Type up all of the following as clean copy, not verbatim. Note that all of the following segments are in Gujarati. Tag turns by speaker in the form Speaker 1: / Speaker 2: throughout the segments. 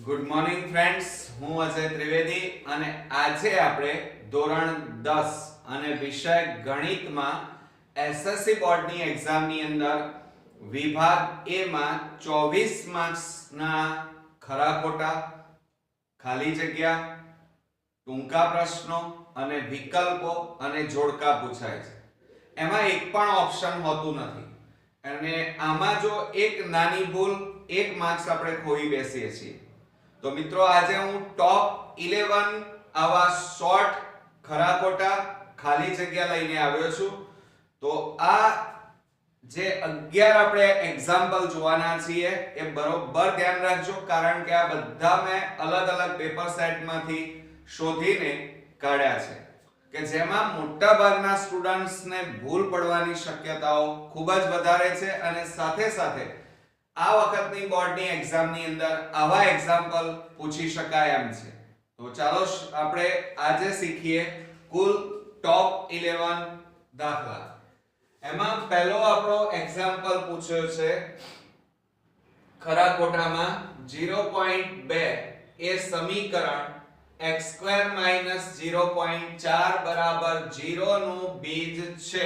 Speaker 1: ગુડ મોર્નિંગ ફ્રેન્ડ્સ, હું અજય ત્રિવેદી અને આજે આપણે ધોરણ 10 અને વિષય ગણિતમાં એસએસસી બોર્ડની એક્ઝામની અંદર વિભાગ એ માં 24 માર્ક્સના ખરા ખોટા, ખાલી જગ્યા, ટૂંકા પ્રશ્નો અને વિકલ્પો અને જોડકા પૂછાય છે. એમાં એક પણ ઓપ્શન હોતું નથી અને આમાં જો એક નાની ભૂલ 1 માર્ક્સ આપણે ખોઈ બેસીએ છીએ. તો મિત્રો આજે હું ટોપ 11 આવા શોર્ટ ખરા ખોટા ખાલી જગ્યા લઈને આવ્યો છું. તો આ જે 11 આપણે એક્ઝામ્પલ જોવાના છીએ એ બરોબર ધ્યાન રાખજો, કારણ કે આ બધા મેં અલગ અલગ પેપર સેટમાંથી શોધીને કાઢ્યા છે કે જેમાં મોટા ભાગના સ્ટુડન્ટ્સને ભૂલ પડવાની શક્યતાઓ ખૂબ જ વધારે છે અને સાથે સાથે આ વખતની બોર્ડની એક્ઝામની અંદર આવા એક્ઝામ્પલ પૂછી શકાય એમ છે. તો ચાલો આપણે આજે શીખીએ કુલ ટોપ 11 દાખલા. એમાં પહેલો આપણો એક્ઝામ્પલ પૂછ્યો છે ખરા ખોટામાં 0.2 એ સમીકરણ x² - 0.4 = 0 નું બીજ છે.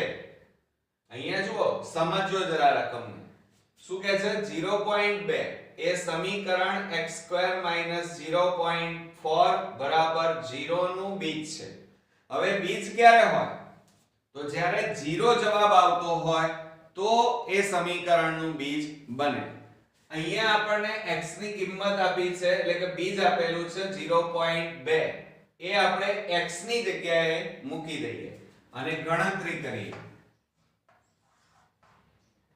Speaker 1: અહીંયા જુઓ, સમજો જરા રકમને. શું કહે છે? 0.2 એ સમીકરણ x² - 0.4 = 0 નું બીજ છે. હવે બીજ ક્યારે હોય? તો જ્યારે 0 જવાબ આવતો હોય તો એ સમીકરણનું બીજ બને. અહીંયા આપણને x ની કિંમત આપી છે, એટલે કે બીજ આપેલું છે 0.2. એ આપણે x ની જગ્યાએ મૂકી દઈએ અને ગણતરી કરીએ.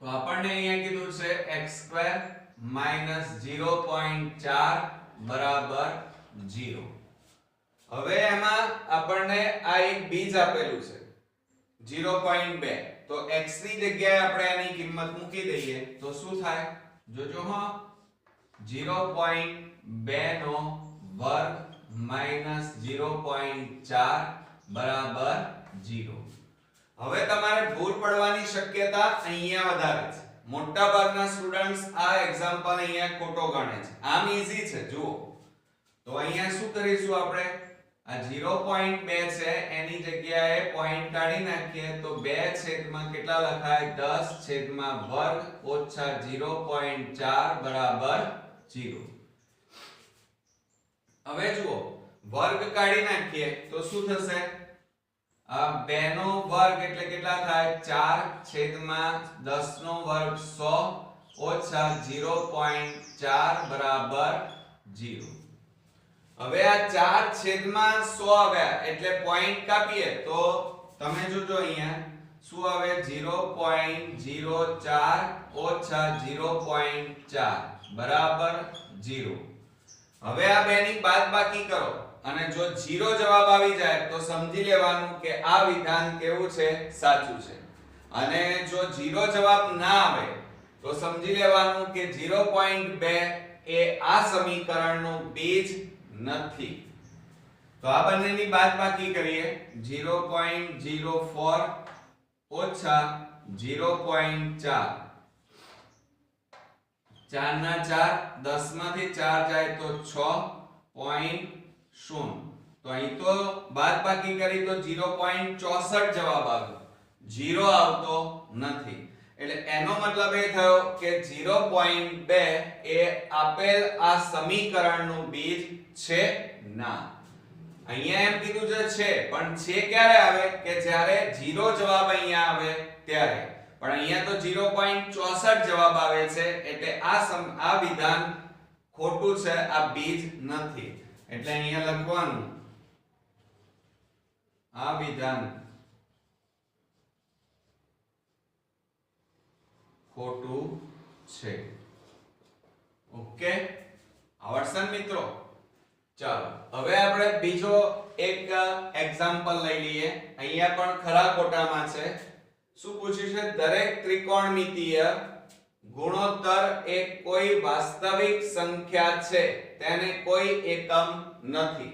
Speaker 1: તો આપણને અહીંયા કીધું છે x² - 0.4 = 0. હવે એમાં આપણને આ એક બીજ આપેલું છે 0.2. તો x ની જગ્યાએ આપણે એની કિંમત મૂકી દઈએ તો શું થાય? જોજો હા, 0.2 નો વર્ગ - 0.4 = 0. હવે તમારે ભૂલ પડવાની શક્યતા અહીંયા વધારે છે. મોટા ભાગના સ્ટુડન્ટ્સ આ એક્ઝામ્પલ અહીંયા ખોટો ગણે છે. આમ ઈઝી છે, જુઓ. તો અહીંયા શું કરીશું આપણે? આ 0.2 છે એની જગ્યાએ પોઈન્ટ કાઢી નાખીએ તો 2 છેદમાં કેટલા લખાય? 10 છેદમાં વર્ગ ઓછા 0.4 = 0. હવે જુઓ, વર્ગ કાઢી નાખીએ તો શું થશે? 2 નો વર્ગ એટલે કેટલા થાય? 4 છેદમાં 10 નો વર્ગ 100 ઓછા 0.4 = 0. હવે આ 4 છેદમાં 100 આવ્યા એટલે પોઈન્ટ કાપીએ તો તમે જોજો અહીંયા શું આવે? 0.04 ઓછા 0.4 = 0. હવે આ બેની બાદબાકી કરો અને જો 0 જવાબ આવી જાય તો સમજી લેવાનું કે આ વિધાન કેવું છે? સાચું છે. અને જો 0 જવાબ ના આવે તો સમજી લેવાનું કે 0.2 એ આ સમીકરણનું બીજ નથી. તો આ બંનેની બાદબાકી કરીએ. 0.04 ઓછા 0.4, 4 ના 4, 10 માંથી 4 જાય તો 6.0. તો અહીં તો બાદબાકી કરી તો 0.64 જવાબ આવ્યો, 0 આવતો નથી. એટલે એનો મતલબ એ થયો કે 0.2 એ આપેલ આ સમીકરણનું બીજ છે ના. અહીંયા એમ કીધું છે પણ છે ક્યારે આવે? કે જ્યારે 0 જવાબ અહીંયા આવે ત્યારે. પણ અહીંયા તો 0.64 જવાબ આવે છે એટલે આ વિધાન ખોટું છે, આ બીજ નથી. એટલે અહીંયા લખવાનું આ વિધાન ખોટું છે. ઓકે, આવડશે મિત્રો? ચાલો હવે આપણે બીજો એક એક્ઝામ્પલ લઈ લઈએ. અહીંયા પણ ખરા ખોટામાં છે. શું પૂછ્યું છે? દરેક ત્રિકોણમિતિય ગુણોત્તર એ કોઈ વાસ્તવિક સંખ્યા છે, તેને કોઈ એકમ નથી.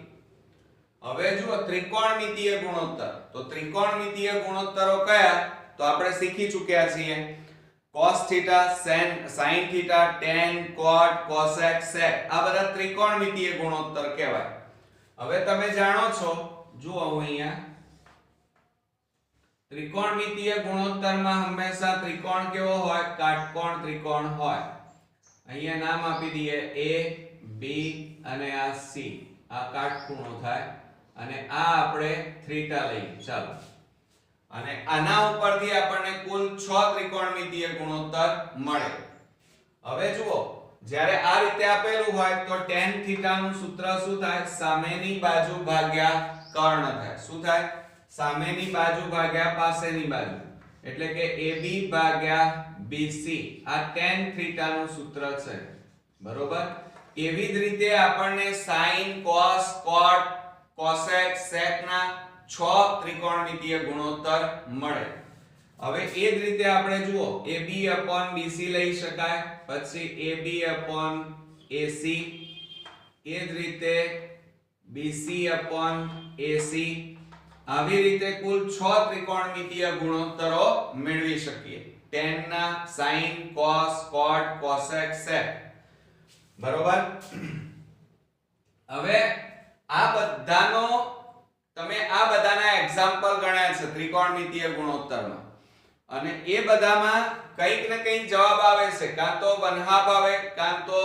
Speaker 1: હવે જુઓ, ત્રિકોણમિતિય ગુણોત્તર. તો ત્રિકોણમિતિય ગુણોત્તરો કયા? તો આપણે શીખી ચૂક્યા છીએ. cos theta, sin theta, tan, cot, cosec, sec આ બધા ત્રિકોણમિતીય ગુણોત્તર કહેવાય. હવે તમે જાણો છો, જુઓ અહીંયા ત્રિકોણમિતીય ગુણોત્તરમાં હંમેશા ત્રિકોણ કેવો હોય? કાટકોણ ત્રિકોણ હોય. અહીંયા નામ આપી દઈએ A, B અને આ C. આ કાટખૂણો થાય અને આ આપણે થીટા લઈએ. ચાલો, અને આના ઉપરથી આપણને કુલ 6 ત્રિકોણમિતીય ગુણોત્તર મળે. હવે જુઓ, જ્યારે આ રીતે આપેલું હોય તો tan થીટા નું સૂત્ર શું થાય? સામેની બાજુ ભાગ્યા કર્ણ થાય. શું થાય? સામેની બાજુ ભાગ્યા પાસેની બાજુ, એટલે કે AB ભાગ્યા BC. આ tan થીટા નું સૂત્ર છે, બરોબર? એવી જ રીતે આપણને sin, cos, cot, cosec, sec ના 6 ત્રિકોણમિતીય ગુણોત્તર મળે. હવે એ જ રીતે આપણે જુઓ, AB/BC લઈ શકાય, પછી AB/AC, એ જ રીતે BC/AC. આવી રીતે કુલ 6 ત્રિકોણમિતીય ગુણોત્તરો મેળવી શકીએ. tan ના, sin, cos, cot, cosec, sec, બરોબર? હવે આ બધાનો તમે આ બધાના એક્ઝામ્પલ ગણ્યા છે ત્રિકોણમિતીય ગુણોત્તરમાં, અને એ બધામાં કંઈક ને કંઈક જવાબ આવે છે. કાં તો 1/2 આવે, કાં તો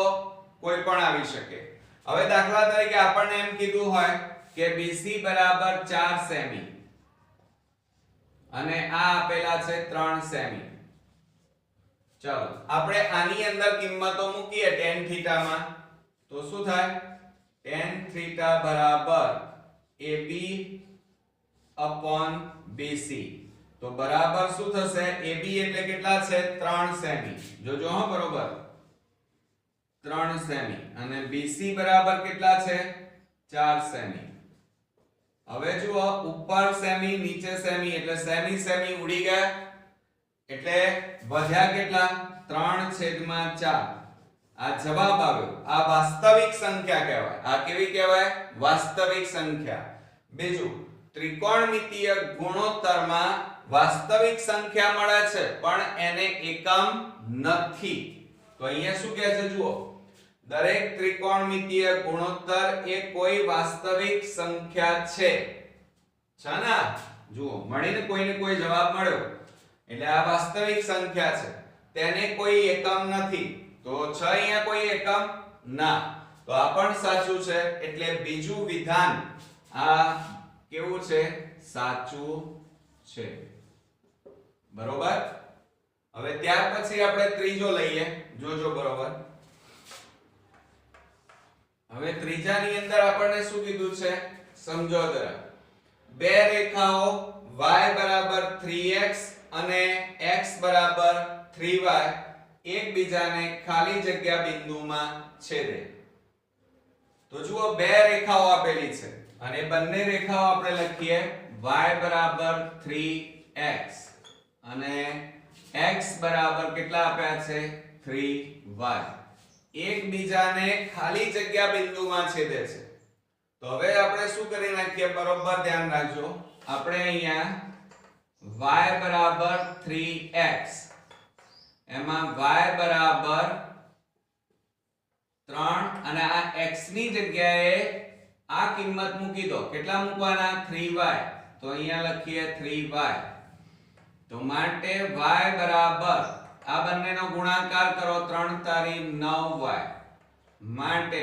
Speaker 1: કોઈ પણ આવી શકે. હવે દાખલા તરીકે આપણને એમ કીધું હોય કે BC બરાબર 4 સેમી અને આ આપેલા છે 3 સેમી. ચલો, આપણે આની અંદર કિંમતો મૂકીએ tan થીટા માં, તો શું થાય? tan થીટા બરાબર AB/BC. તો બરાબર શું થશે? AB એટલે કેટલા છે? 3 સેમી. જોજો હો, બરોબર 3 સેમી. અને BC બરાબર કેટલા છે? 4 સેમી. હવે જુઓ, ઉપર સેમી, નીચે સેમી, એટલે સેમી સેમી ઉડી ગયા, એટલે વધ્યા કેટલા? 3/4. આ જવાબ આવ્યો. આ વાસ્તવિક સંખ્યા કહેવાય. આ કેવી કહેવાય? વાસ્તવિક સંખ્યા. બીજું, ત્રિકોણમિતીય ગુણોત્તરમાં વાસ્તવિક સંખ્યા મળે છે પણ એને એકમ નથી. તો અહીંયા શું કહે છે? જુઓ, દરેક ત્રિકોણમિતીય ગુણોત્તર એ કોઈ વાસ્તવિક સંખ્યા છે. છે ને? જુઓ, મળીને કોઈને કોઈ જવાબ મળ્યો, એટલે આ વાસ્તવિક સંખ્યા છે, તેને કોઈ એકમ નથી. તો છે અહીંયા કોઈ એકમ? ના. તો આ પણ સાચું છે, એટલે બીજું વિધાન આ કેવું છે? સાચું છે, બરોબર? હવે ત્યાર પછી આપણે ત્રીજો લઈએ. જોજો, બરોબર? હવે ત્રીજાની અંદર આપણને શું કીધું છે? સમજો જરા. બે રેખાઓ y બરાબર 3x અને x બરાબર 3y એકબીજાને ખાલી જગ્યા બિંદુમાં છેદે. તો જુઓ, બે રેખાઓ આપેલી છે અને બંને રેખાઓ આપણે લખીએ y બરાબર 3x અને x બરાબર કેટલા આપ્યા છે? 3y. એકબીજાને ખાલી જગ્યા બિંદુમાં છેદે છે. તો હવે આપણે શું કરી નાખીએ? બરોબર ધ્યાન રાખજો. આપણે અહીંયા y બરાબર 3x, એમાં y બરાબર 3 અને આ x ની જગ્યાએ આ કિંમત મૂકી દો. કેટલા મૂકવાના? 3y. તો અહીંયા લખીએ 3y. તો માટે y બરાબર, આ બંનેનો ગુણાકાર કરો, 3 તારી 9y. માટે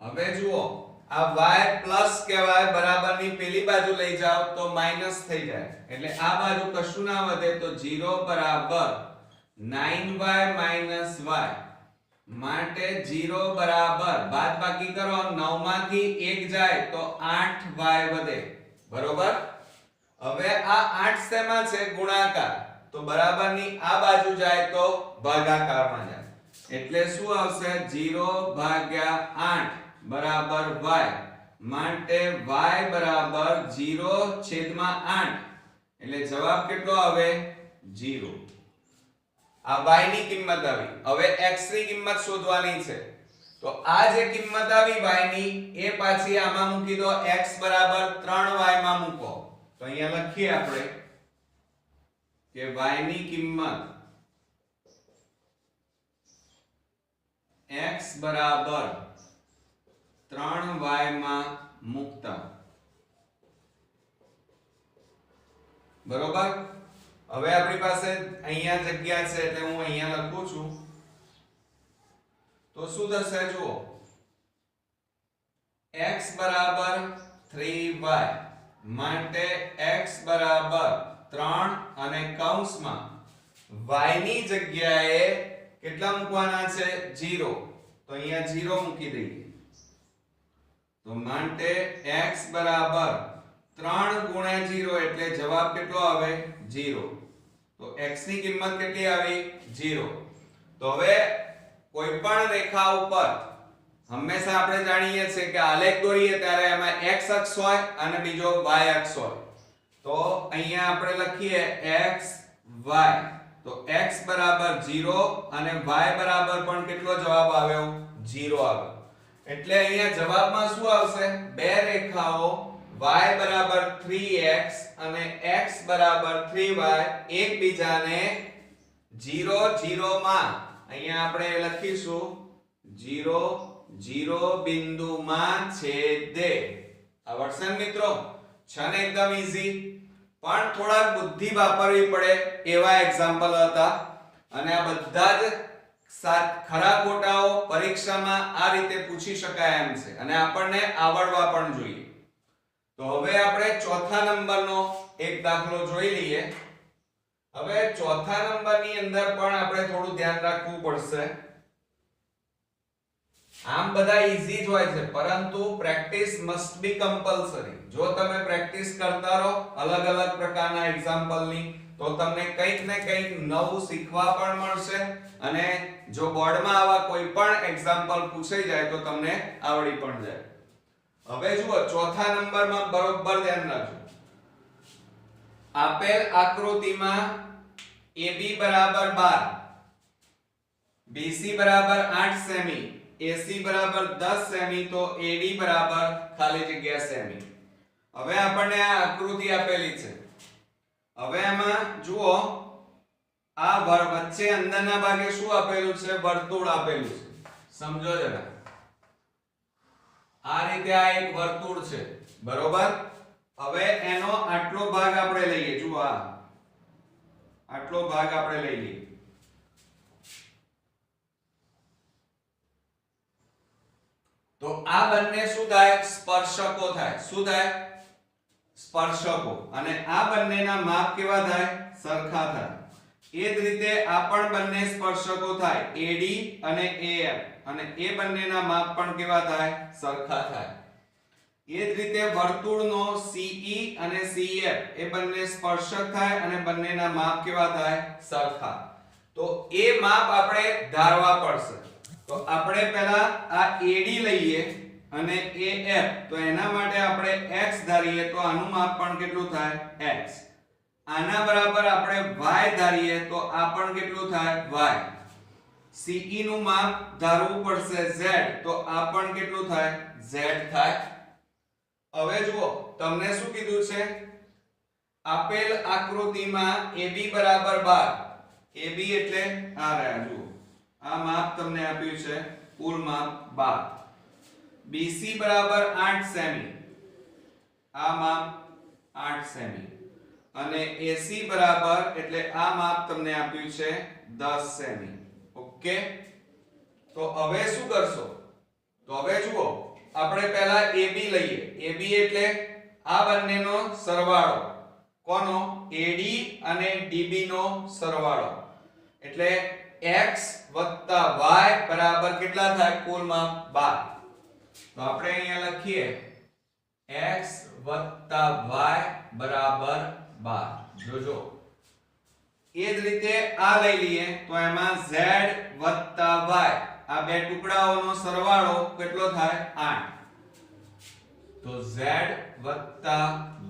Speaker 1: હવે જુઓ, આ y પ્લસ કહેવાય, બરાબરની પેલી બાજુ લઈ જાઓ તો માઈનસ થઈ જાય, એટલે આ બાજુ કશું ના વધે. તો 0 બરાબર 9y minus y. માટે 0 બરાબર, બાદબાકી કરો, 9 માંથી 1 જાય તો 8y વધે, બરોબર? હવે આ 8 શેમાં છે? ગુણાકાર. તો બરાબરની આ બાજુ જાય તો ભાગાકારમાં જાય, એટલે શું આવશે? 0 ભાગ્યા 8 બરાબર y. માટે y બરાબર 0/8, એટલે જવાબ કેટલો આવે? 0. આ y ની કિંમત આવી. હવે x ની કિંમત શોધવાની છે. તો આ જે કિંમત આવી y ની, એ પાછી આમાં મૂકી દો. x બરાબર 3y માં મૂકો. તો અહીંયા લખીએ આપણે કે y ની કિંમત x બરાબર 3y માં મૂકતા, બરોબર. હવે આપણી પાસે અહીંયા જગ્યા છે એટલે હું અહીંયા લખું છું. તો શું થશે જુઓ, x બરાબર 3y માટે x બરાબર 3 અને કૌંસમાં y ની જગ્યાએ કેટલા મૂકવાના છે 0, તો અહીંયા 0 મૂકી દઈએ. તો માટે x બરાબર 3 ગુણ્યા 0 એટલે જવાબ કેટલો આવે 0. તો x ની કિંમત કેટલી આવી 0. તો હવે કોઈ પણ રેખા ઉપર હંમેશા આપણે જાણીએ છીએ કે આલેખ દોરીએ ત્યારે એમાં x અક્ષ હોય અને બીજો y અક્ષ હોય. તો અહીંયા આપણે લખીએ x y, તો x બરાબર 0 અને y બરાબર પણ કેટલો જવાબ આવ્યો 0 આવ્યો. એટલે અહીંયા જવાબમાં શું આવશે, બે રેખાઓ y બરાબર 3x અને x બરાબર 3y એકબીજાને 0 0 માં અહીંયા આપણે લખીશું 0 0 બિંદુમાં છેદે. આવડશે મિત્રો, છે ને એકદમ ઈઝી. પણ થોડા બુદ્ધિ વાપરવી પડે એવા એક્ઝામ્પલ હતા અને આ બધા જ ખરા ખોટાઓ પરીક્ષામાં આ રીતે પૂછી શકાય એમ છે અને આપણને આવડવા પણ જોઈએ. તો હવે આપણે ચોથા નંબરનો એક દાખલો જોઈ લઈએ. હવે ચોથા નંબરની અંદર પણ આપણે થોડું ધ્યાન રાખવું પડશે. આમ બધા ઈઝી જ હોય છે પરંતુ પ્રેક્ટિસ મસ્ટ બી કમ્પલસરી. જો તમે પ્રેક્ટિસ કરતા રહો અલગ અલગ પ્રકારના એક્ઝામ્પલની તો તમને કંઈક ને કંઈક નવું શીખવા પણ મળશે અને જો બોર્ડમાં આવા કોઈ પણ એક્ઝામ્પલ પૂછાઈ જાય તો તમને આવડી પણ જાય. હવે જુઓ ચોથા નંબરમાં બરોબર ધ્યાન રાખજો. આપેલ આકૃતિમાં AB બરાબર 12, BC બરાબર 8 સેમી, AC બરાબર 10 સેમી, તો AD બરાબર ખાલી જગ્યા સેમી. હવે આપણને આ આકૃતિ આપેલી છે. હવે એમાં જુઓ આ વચ્ચે અંદરના ભાગે શું આપેલું છે, વર્તુળ આપેલું છે. સમજો જરા, આ રીતે આ એક વર્તુળ છે, બરોબર. હવે એનો આટલો ભાગ આપણે લઈએ. જુઓ આટલો ભાગ આપણે લઈ લઈએ. તો આ બંને શું થાય, સ્પર્શકો થાય. શું થાય, સ્પર્શકો. અને આ બંનેના માપ કેવા થાય, સરખા થાય. એ જ રીતે આ પણ બંને સ્પર્શકો થાય, AD અને AM, અને એ બંનેના માપ પણ કેવા થાય, સરખા થાય. એ જ રીતે વર્તુળનો CE અને CF એ બંને સ્પર્શક થાય અને બંનેના માપ કેવા થાય, સરખા. તો એ માપ આપણે ધારવા પડશે. તો આપણે પહેલા આ AD લઈએ અને AF, તો એના માટે આપણે x ધારીએ તો આનું માપ પણ કેટલું થાય, x. આના બરાબર આપણે y ધારીએ તો આ પણ કેટલું થાય, y. CE નું માપ ધારવું પડશે z, તો આ પણ કેટલું થાય, z થાય. હવે જુઓ તમને શું કીધું છે, આપેલ આકૃતિમાં AB બરાબર 12, AB એટલે આ રહ્યા. જુઓ આ માપ તમને આપ્યું છે, કુલ માપ 12. BC બરાબર 8 સેમી, આ માપ 8 સેમી, અને AC બરાબર એટલે આ માપ તમને આપ્યું છે 10 સેમી. ઓકે, તો હવે શું કરશો, તો હવે જુઓ આપણે પહેલા AB લઈએ. AB એટલે આ બંનેનો સરવાળો. કોનો, AD અને DB નો સરવાળો. એટલે x વત્તા y બરાબર કેટલા થાય, કુલ માપ 12. તો આપણે અહીંયા લખીએ x વત્તા y બરાબર 12. જોજો એ જ રીતે આ લઈ લઈએ તો એમાં z વત્તા y, આ બે ટુકડાઓનો સરવાળો કેટલો થાય, 8. તો z વત્તા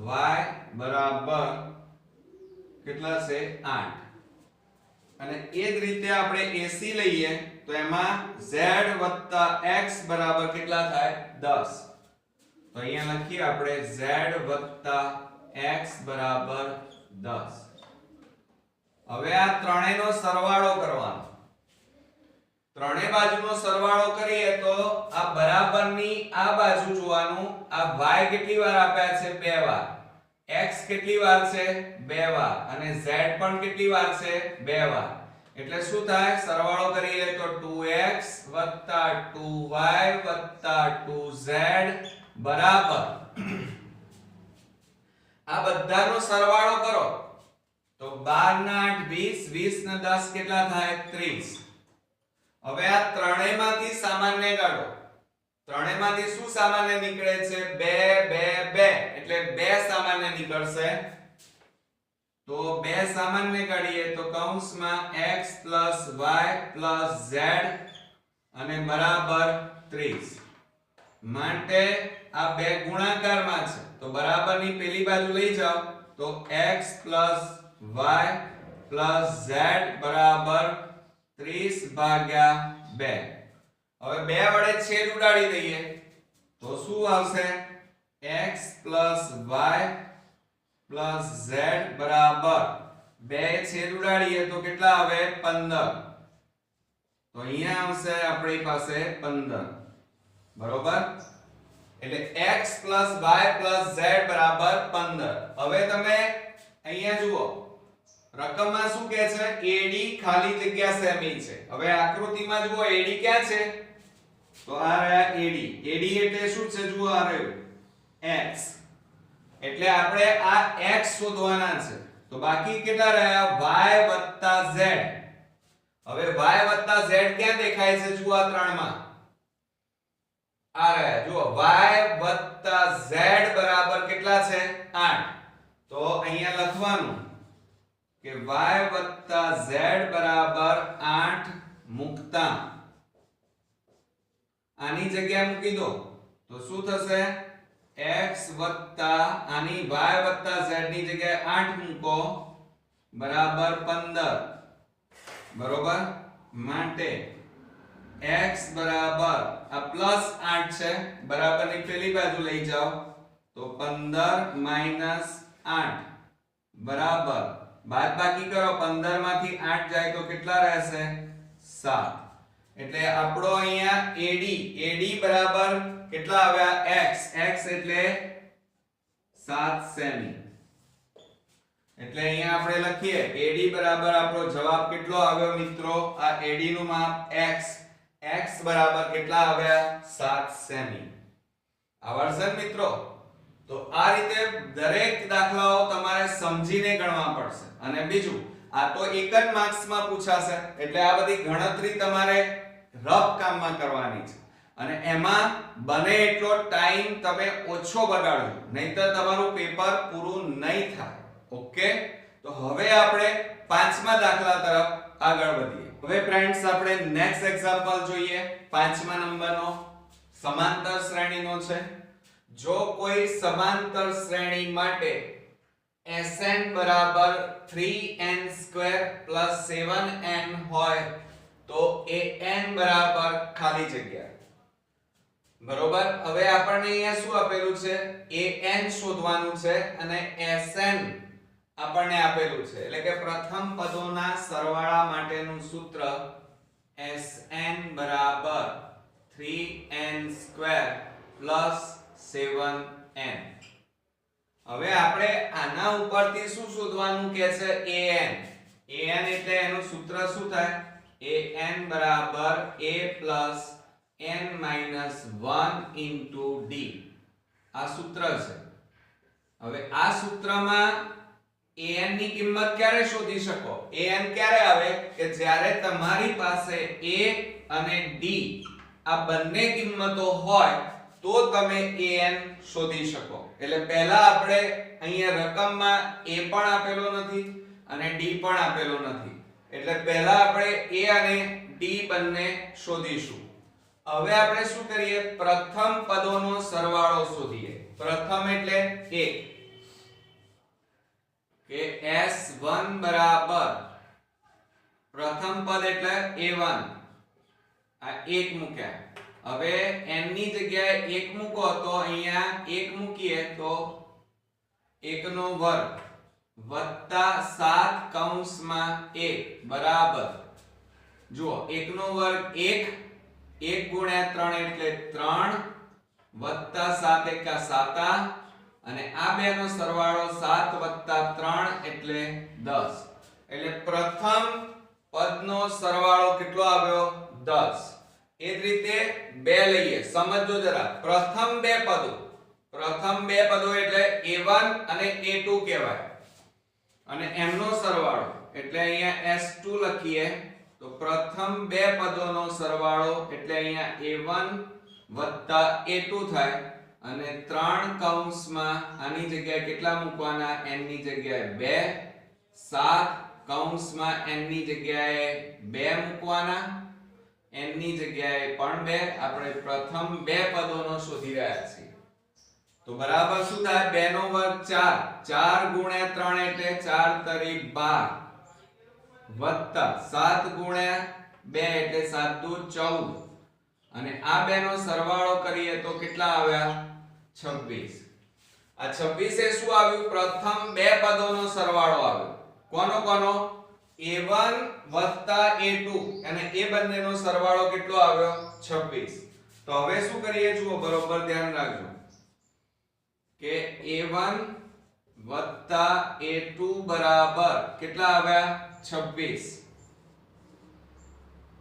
Speaker 1: y બરાબર કેટલા છે, 8. અને એ જ રીતે આપણે AC લઈએ તો એમાં z વત્તા x બરાબર કેટલા થાય, 10. તો અહીંયા લખીએ આપણે z વત્તા x બરાબર 10. હવે આ ત્રણેયનો સરવાળો કરવાનો. તો ત્રણેય બાજુનો સરવાળો કરીએ તો આ બરાબરની આ બાજુ જોવાનું, આ y કેટલી વાર આપ્યા છે? 2 વાર, x કેટલી વાર છે? 2 વાર, અને z પણ કેટલી વાર છે? 2 વાર. એટલે શું થાય? સરવાળો કરીએ તો 2x 2y 2z બરાબર આ બધાનો સરવાળો કરો તો 12 ના 8 20, 20 ના 10 કેટલા થાય? 30. હવે આ ત્રણેયમાંથી સામાન્ય કાઢો. ત્રણેયમાંથી શું સામાન્ય નીકળે છે? 2 2 2, એટલે 2 સામાન્ય નીકળશે. તો 2 સામાન્ય કાઢીએ તો કૌંસમાં x y z અને બરાબર 30. માટે આ બે ગુણાકારમાં છે તો બરાબરની પેલી બાજુ લઈ જાઓ તો x y z બરાબર 30 ભાગ્યા 2. હવે 2 વડે છેદ ઉડાડી દઈએ તો શું આવશે? x y z બરાબર 2 છેદ ઉડાડીએ તો કેટલા આવે? 15. તો અહીંયા આવશે આપણી પાસે 15. બરોબર? એટલે x y z બરાબર 15. હવે તમે અહીંયા જુઓ, રકમમાં શું કહે છે? AD ખાલી જગ્યા સેમી છે. હવે આકૃતિમાં જુઓ AD ક્યાં છે? તો આ રહ્યા AD. AD એટલે શું છે? જુઓ આ રહ્યું x. એટલે આપણે આ x શોધવાના છે. તો બાકી કેટલા રહ્યા? y z. હવે y z ક્યાં દેખાય છે? જુઓ આ ત્રણમાં આ રહ્યા. જુઓ y z બરાબર કેટલા છે? 8. તો અહીંયા લખવાનું કે y z બરાબર 8 મુકતા આની જગ્યા મૂકી દો તો શું થશે? x વત્તા આની y z ની જગ્યાએ 8 મૂકો બરાબર 15. બરોબર? માટે x બરાબર આ પ્લસ 8 છે, બરાબરની પેલી બાજુ લઈ જાઓ તો 15 માઈનસ 8 બરાબર બાદબાકી કરો. 15 માંથી 8 જાય તો કેટલા રહેશે? 7. એટલે આપણો અહીંયા AD બરાબર કેટલા આવ્યા? x એટલે 7 સેમી. એટલે અહીંયા આપણે લખીએ AD બરાબર આપણો જવાબ કેટલો આવ્યો મિત્રો? આ AD નું માપ x બરાબર કેટલા આવ્યા? 7 સેમી. આવડશે મિત્રો? તો આ રીતે દરેક દાખલાઓ તમારે સમજીને ગણવા પડશે. અને બીજું, આ તો એક જ માર્ક્સમાં પૂછાશે એટલે આ બધી ગણતરી તમારે રફ કામમાં કરવાની છે. અને એમાં બને એટલો ટાઈમ તમે ઓછો બગાડજો, નહીતર તમારું પેપર પૂરું નહીં થાય. ઓકે? તો હવે આપણે પાંચમા દાખલા તરફ આગળ વધીએ. હવે ફ્રેન્ડ્સ આપણે નેક્સ્ટ એક્ઝામ્પલ જોઈએ. 5મા નંબરનો સમાંતર શ્રેણીનો છે. જો કોઈ સમાંતર શ્રેણી માટે Sn બરાબર 3n² + 7n હોય તો An બરાબર ખાલી જગ્યા. બરોબર? હવે આપણને અહીંયા શું આપેલું છે? An શોધવાનું છે અને Sn આપણને આપેલું છે. એટલે કે પ્રથમ પદોના સરવાળા માટેનું સૂત્ર Sn બરાબર 3n² + 7n. હવે આપણે આના ઉપરથી શું શોધવાનું કે છે? An એટલે એનું સૂત્ર શું થાય? An બરાબર a + n - 1 * d. આ સૂત્ર છે. હવે આ સૂત્રમાં an ની કિંમત ક્યારે શોધી શકો? an ક્યારે આવે કે જ્યારે તમારી પાસે a અને d આ બંને કિંમતો હોય તો તમે an શોધી શકો. એટલે પહેલા આપણે અહીંયા રકમમાં a પણ આપેલો નથી અને d પણ આપેલો નથી. એટલે પહેલા આપણે a અને d બંને શોધીશું. હવે આપણે શું કરીએ? પ્રથમ પદોનો સરવાળો શોધીએ. પ્રથમ એટલે 1 કે S1 બરાબર પ્રથમ પદ એટલે A1. આ 1 મૂક્યા. હવે n ની જગ્યાએ 1 મૂકો તો અહીંયા 1 મૂકીએ તો 1 નો વર્ગ વત્તા 7 કૌંસમાં 1 બરાબર જુઓ 1 નો વર્ગ 1, 1 ગુણ્યા 3 એટલે 3 વત્તા 7 એકા 7 અને આ બે નો સરવાળો 7 વત્તા 3 એટલે 10. એટલે પ્રથમ પદનો સરવાળો કેટલો આવ્યો? 10. એ જ રીતે બે લઈએ, સમજો જરા. પ્રથમ બે પદો એટલે a1 અને a2 કહેવાય અને એમનો સરવાળો એટલે અહીંયા s2 લખીએ તો પ્રથમ બે પદોનો સરવાળો એટલે અહીંયા a1 વત્તા a2 થાય અને 3 કૌંસમાં આની જગ્યાએ કેટલા મૂકવાના? n ની જગ્યાએ 2, 7 કૌંસમાં n ની જગ્યાએ 2 મૂકવાના, n ની જગ્યાએ પણ 2. આપણે પ્રથમ બે પદોનો શોધી રહ્યા છીએ તો બરાબર શું થાય? 2 નો વર્ગ 4, 4 ગુણ્યા 3 એટલે 4 તરી 12 વત્તા 7 ગુણ્યા 2 એટલે 7 દુ 14 અને આ બે નો સરવાળો કરીએ તો કેટલા આવ્યા? 26. આ 26 એ શું આવ્યું? પ્રથમ બે પદોનો સરવાળો આવ્યો. કોનો? a1 વત્તા a2 અને એ બંનેનો સરવાળો કેટલો આવ્યો? 26. તો હવે શું કરીએ? જુઓ, બરોબર ધ્યાન રાખજો કે a1 વત્તા a2 બરાબર કેટલા આવ્યા? 26.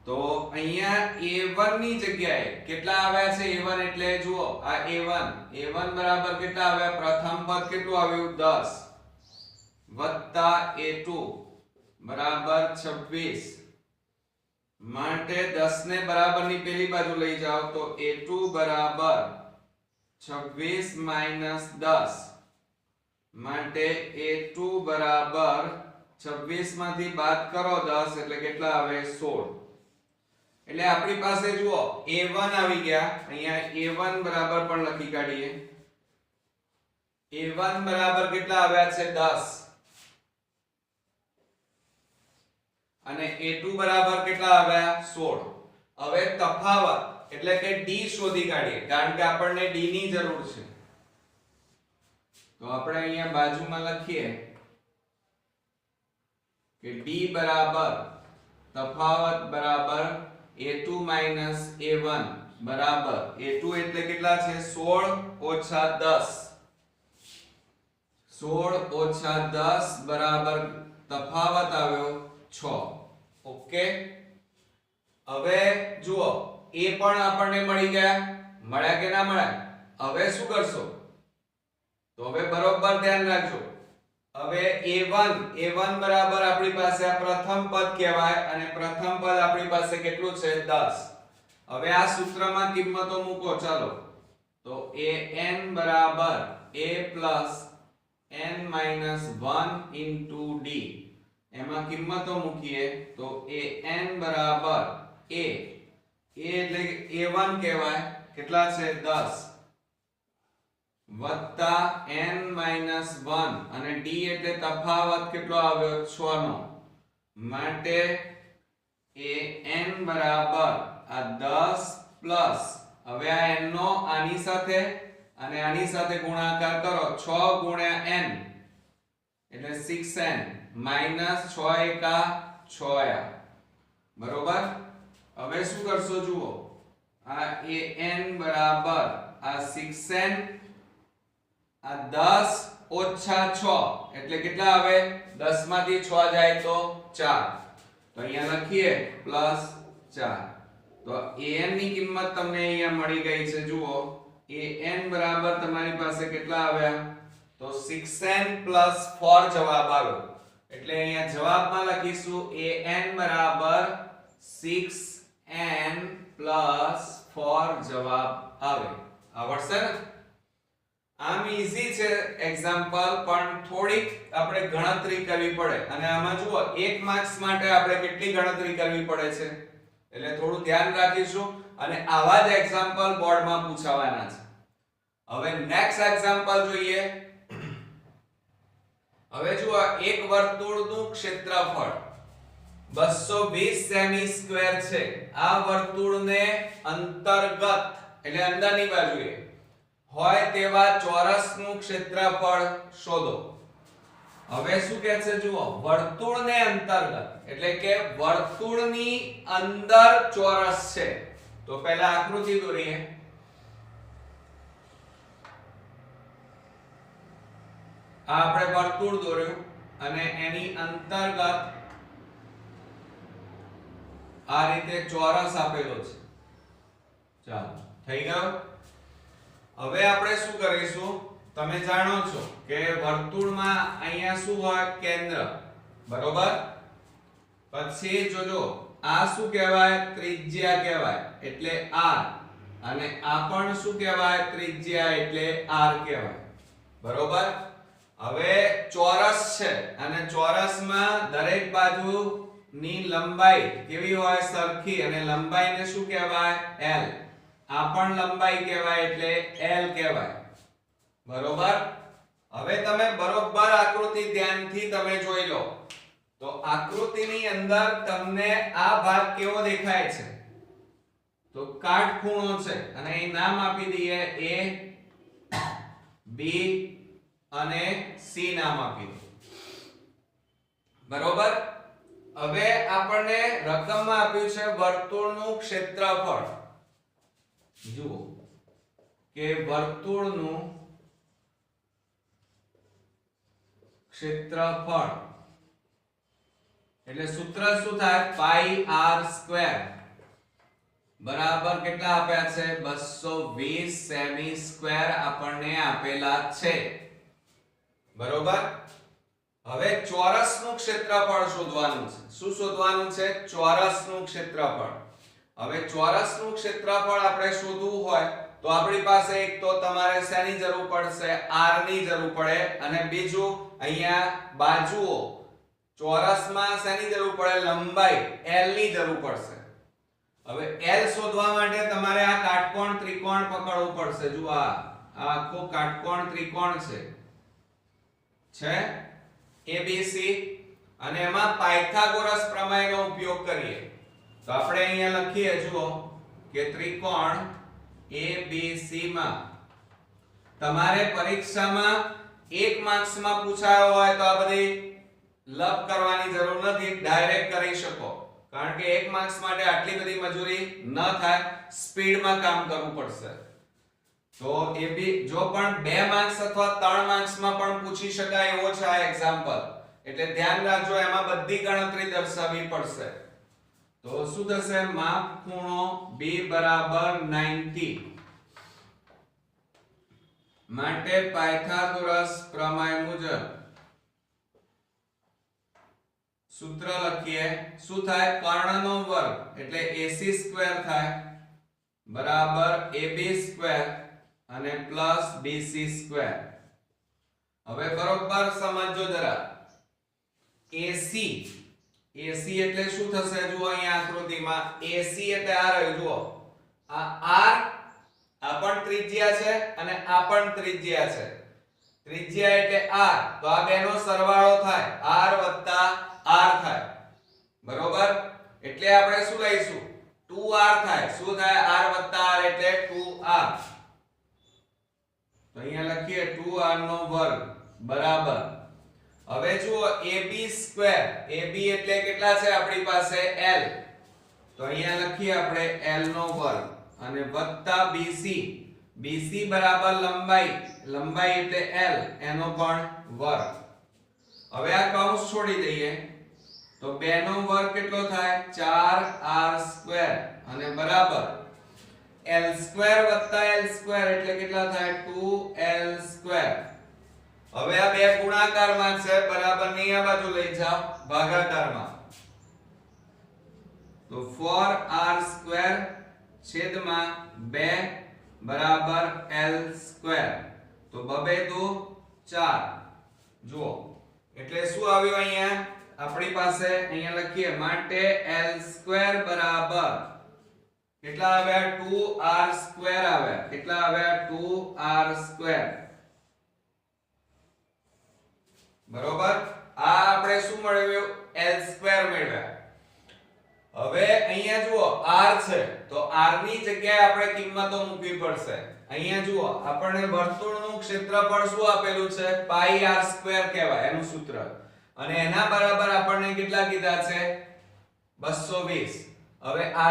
Speaker 1: તો અહીંયા a1 ની જગ્યાએ કેટલા આવ્યા છે? a1 એટલે જુઓ આ a1 બરાબર કેટલા આવ્યા? પ્રથમ પદ કેટલું આવ્યું? 10 વત્તા a2 બરાબર 26 માટે 10 ને બરાબરની પેલી બાજુ લઈ જાઓ તો a2 બરાબર 26 માઈનસ 10 માટે a2 બરાબર 26 માંથી બાદ કરો 10 એટલે કેટલા આવે? 16. એટલે આપણી પાસે જુઓ a1 આવી ગયા. અહીંયા a1 બરાબર પણ લખી કાઢીએ. a1 બરાબર કેટલા આવ્યા છે? 10 અને a2 બરાબર કેટલા આવ્યા? 16. હવે તફાવત એટલે કે d શોધી કાઢીએ કારણ કે આપણને d ની જરૂર છે. તો આપણે અહીંયા બાજુમાં લખીએ કે d બરાબર તફાવત બરાબર a2 માઈનસ a1 બરાબર a2 એટલે કેટલા છે? 16 ઓછા 10. 16 ઓછા 10 બરાબર તફાવત આવ્યો 6. ઓકે. હવે જુઓ એ પણ આપણને મળી ગયા. મળ્યા કે ના મળ્યા? હવે શું કરશો? તો હવે બરોબર ધ્યાન રાખજો. હવે a1 બરાબર આપણી પાસે આ પ્રથમ પદ કહેવાય અને પ્રથમ પદ આપણી પાસે કેટલું છે? 10. હવે આ સૂત્રમાં કિંમતો મૂકો ચાલો. તો an બરાબર a plus n minus 1 into d. એમાં કિંમતો મૂકીએ તો an બરાબર a એટલે a1 કહેવાય કેટલા છે? 10 વત્તા n minus 1 અને d એટલે તફાવત કેટલો આવ્યો? 6 નો માટે an બરાબર આ 10 પ્લસ હવે આ n નો આની સાથે અને આની સાથે ગુણાકાર કરો 6 ગુણ્યા n એટલે 6n માઈનસ 6 એકા 6 બરોબર. હવે શું કરશો? જુઓ આ an બરાબર આ 6n આ 10 ઓછા 6 એટલે કેટલા આવે? 10 માંથી 6 જાય તો 4. તો અહીંયા લખીએ પ્લસ 4. તો an ની કિંમત તમને અહીંયા મળી ગઈ છે. જુઓ an બરાબર તમારી પાસે કેટલા આવ્યા? તો 6n 4 જવાબ આવ્યો. એટલે અહીંયા જવાબમાં લખીશું an બરાબર 6n 4 જવાબ આવે. આવડશે ને? આમ ઈઝી છે એક્ઝામ્પલ, પણ થોડીક આપણે ગણતરી કરવી પડે અને આમાં જુઓ 1 માર્ક્સ માટે આપણે કેટલી ગણતરી કરવી પડે છે એટલે થોડું ધ્યાન રાખીશું અને આવા જ એક્ઝામ્પલ બોર્ડમાં પૂછાવાના છે. હવે નેક્સ્ટ એક્ઝામ્પલ જોઈએ. હવે જુઓ એક વર્તુળનું ક્ષેત્રફળ 220 સેમી સ્ક્વેર છે. આ વર્તુળને અંતર્ગત એટલે અંદરની બાજુએ હોય તેવા ચોરસનું ક્ષેત્રફળ શોધો. હવે શું કહે છે જુઓ, વર્તુળને અંતર્ગત એટલે કે વર્તુળની અંદર ચોરસ છે. તો પહેલા આકૃતિ દોરીએ. આ આપણે વર્તુળ દોર્યું અને એની અંતર્ગત આ રીતે ચોરસ આપેલો છે. ચાલો થઈ ગયું. હવે આપણે શું કરીશું, તમે જાણો છો કે વર્તુળમાં અહીંયા શું હોય, કેન્દ્ર, બરોબર. પછી જોજો આ શું કહેવાય, ત્રિજ્યા કહેવાય એટલે r, અને આ પણ શું કહેવાય, ત્રિજ્યા એટલે r કહેવાય, બરોબર. હવે ચોરસ છે અને ચોરસમાં દરેક બાજુની લંબાઈ કેવી હોય, સરખી, અને લંબાઈને શું કહેવાય, l. આ પણ લંબાઈ કહેવાય એટલે l કહેવાય, બરોબર. હવે તમે બરોબર આકૃતિ ધ્યાનથી તમે જોઈ લો તો આકૃતિની અંદર તમને આ ભાગ કેવો દેખાય છે, તો કાટખૂણો છે, અને એ નામ આપી દઈએ a b અને c નામ આપી દો, બરોબર. હવે આપણને રકમમાં આપ્યું છે વર્તુળનું ક્ષેત્રફળ. જુઓ કે વર્તુળનું ક્ષેત્રફળ એટલે સૂત્ર શું થાય, પાઈ r સ્ક્વેર બરાબર કેટલા આપ્યા છે, 220 સેમી સ્ક્વેર આપણને આપેલા છે, બરોબર. હવે ચોરસનું ક્ષેત્રફળ શોધવાનું છે. શું શોધવાનું છે, ચોરસનું ક્ષેત્રફળ. હવે ચોરસનું ક્ષેત્રફળ આપણે શોધવું હોય તો આપણી પાસે એક તો તમારે શેની જરૂર પડશે, r ની જરૂર પડે, અને બીજું અહીંયા બાજુઓ ચોરસમાં શેની જરૂર પડે, લંબાઈ l ની જરૂર પડશે. હવે l શોધવા માટે તમારે આ કાટકોણ ત્રિકોણ પકડવું પડશે. જુઓ આ આખો કાટકોણ ત્રિકોણ છે ABC, અને એમાં પાયથાગોરસ પ્રમેયનો ઉપયોગ કરીએ તો આપણે અહીંયા લખીએ, જુઓ કે ત્રિકોણ ABC માં તમારે પરીક્ષામાં 1 માર્ક્સમાં પૂછાયો હોય તો આ બધી લપ કરવાની જરૂર નથી, ડાયરેક્ટ કરી શકો, કારણ કે 1 માર્ક્સ માટે આટલી બધી મજૂરી ન થાય, સ્પીડમાં કામ કરવું પડશે. તો એ બી જો પણ 2 માર્ક્સ અથવા 3 માર્ક્સમાં પણ પૂછી શકાય એવો છે આ એક્ઝામ્પલ, એટલે ધ્યાન રાખજો, એમાં બધી ગણતરી દર્શાવવી પડશે. તો શું થશે, માપ ખૂણો B બરાબર 90 માટે પાયથાગોરસ પ્રમેય મુજબ સૂત્ર લખીએ. શું થાય, કર્ણનો વર્ગ એટલે AC સ્ક્વેર થાય બરાબર AB સ્ક્વેર અને પ્લસ BC સ્ક્વેર. હવે બરોબર સમજો જરા, AC એટલે શું થશે, જુઓ અહીંયા આકૃતિમાં AC એટલે આ રહ્યું, જુઓ આ r, આ પણ ત્રિજ્યા છે અને આ પણ ત્રિજ્યા છે. ત્રિજ્યા એટલે r, તો આ બેનો સરવાળો થાય, r વત્તા r થાય, બરોબર. એટલે આપણે શું લઈશું, 2r થાય. શું થાય, r વત્તા r એટલે 2r. તો અહીંયા લખીએ 2r નો વર્ગ બરાબર. હવે જુઓ AB સ્ક્વેર, AB એટલે કેટલા છે આપણી પાસે, l, તો અહીંયા લખીએ આપણે l નો વર્ગ, અને વત્તા BC, BC બરાબર લંબાઈ, લંબાઈ એટલે l, એનો પણ વર્ગ. હવે આ કૌંસ છોડી દઈએ તો 2 નો વર્ગ કેટલો થાય, 4r સ્ક્વેર, અને બરાબર l સ્ક્વેર વત્તા l સ્ક્વેર એટલે કેટલા થાય, 2l સ્ક્વેર. હવે આ બે ગુણાકારમાં છે, બરાબર ની આ બાજુ લઈ જાઓ ભાગાકારમાં, તો 4r સ્ક્વેર છેદમાં 2 બરાબર l સ્ક્વેર. તો 2 2 4. જુઓ એટલે શું આવ્યું, અહીંયા આપણી પાસે અહીંયા લખીએ માટે l સ્ક્વેર બરાબર કેટલા આવ્યા, 2r સ્ક્વેર આવ્યા. કેટલા આવ્યા, 2r સ્ક્વેર, બરોબર. આ આપણે શું મેળવ્યું, l સ્ક્વેર મેળવ્યા. હવે અહીંયા જુઓ r છે તો r ની જગ્યાએ આપણે કિંમતો મૂકવી પડશે. અહીંયા જુઓ આપણને વર્તુળનું ક્ષેત્રફળ શું આપેલું છે પાઈ r² કહેવાય એનું સૂત્ર, અને એના બરાબર આપણને કેટલા કીધા છે 220. હવે r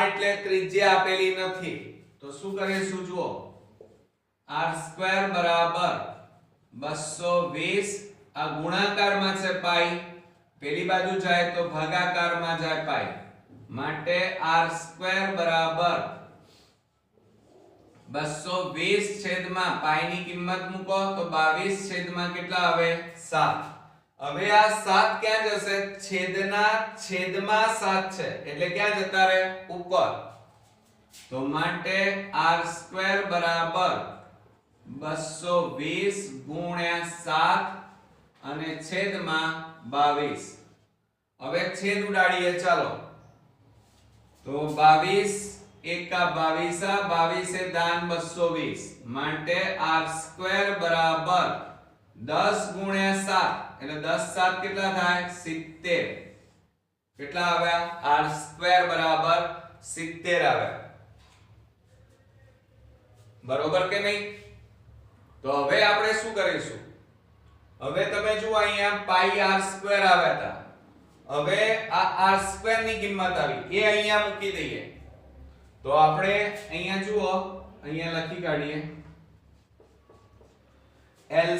Speaker 1: એટલે ત્રિજ્યા આપેલી નથી તો શું કરીશું જુઓ r² બરાબર 220, આ ગુણાકારમાં છે પાઈ, પેલી બાજુ જાય તો ભાગાકારમાં જાય પાઈ, માટે r² બરાબર 220 છેદમાં પાઈ ની કિંમત મૂકો તો 22 છેદમાં કેટલા આવે 7. હવે આ 7 ક્યાં જશે છેદના છેદમાં 7 છે એટલે ક્યાં જતા રહે ઉપર, તો માટે r² બરાબર 220 ગુણ્યા 7 અને છેદમાં 22. હવે છેદ ઉડાડીએ ચાલો, તો 22 એકા 22 22 એ દાન 220, માટે r² બરાબર 10 ગુણ્યા 7 એટલે 10 7 કેટલા થાય 70. કેટલા આવ્યા r² બરાબર 70 આવ્યા. બરોબર કે નહીં? તો હવે આપણે શું કરીશું, હવે તમે જુઓ અહીંયા પાઈ r² આવ્યા હતા, હવે આ r² ની કિંમત આવી એ અહીંયા મૂકી દઈએ તો આપણે અહીંયા જુઓ અહીંયા લખી કાઢીએ l²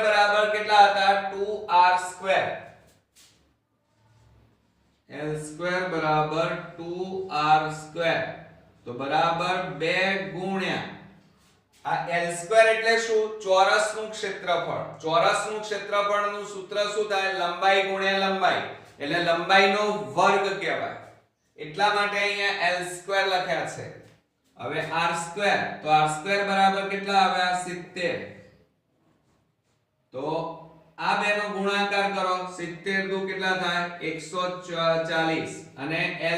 Speaker 1: બરાબર કેટલા હતા 2r², l² બરાબર 2r², તો બરાબર 2 ગુણ્યા આ l² એટલે શું ચોરસનું ક્ષેત્રફળ, ચોરસનું ક્ષેત્રફળનું સૂત્ર શું થાય લંબાઈ ગુણ્યા લંબાઈ, એટલે લંબાઈનો વર્ગ કહેવાય, એટલા માટે અહીંયા l² લખ્યા છે. હવે r² તો r² બરાબર કેટલા આવ્યા 70, તો આ બેનો ગુણાકાર કરો 70 દુ કેટલા થાય 140, અને l²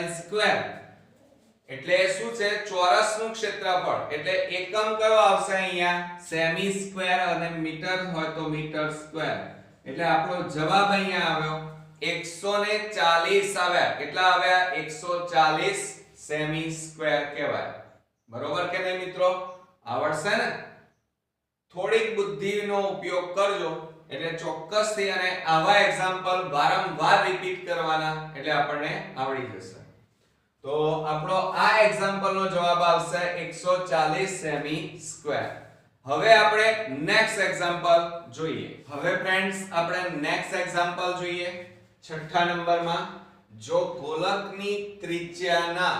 Speaker 1: એટલે શું છે ચોરસનું ક્ષેત્રફળ, એટલે એકમ કયો આવશે અહીંયા સેમી સ્ક્વેર, અને મીટર હોય તો મીટર સ્ક્વેર, એટલે આપણો જવાબ અહીંયા આવ્યો 140 આવ્યા. કેટલા આવ્યા 140 સેમી સ્ક્વેર કહેવાય. બરોબર કે નહીં મિત્રો? આવડશે ને? થોડીક બુદ્ધિનો ઉપયોગ કરજો એટલે ચોક્કસથી, અને આવા એક્ઝામ્પલ વારંવાર રિપીટ કરવાના એટલે આપણને આવડી જશે. તો આપણો આ એક્ઝામ્પલનો જવાબ આવશે 140 સેમી સ્ક્વેર. હવે આપણે નેક્સ્ટ એક્ઝામ્પલ જોઈએ. હવે ફ્રેન્ડ્સ આપણે નેક્સ્ટ એક્ઝામ્પલ જોઈએ. છઠ્ઠા નંબરમાં, જો ગોલકની ત્રિજ્યાના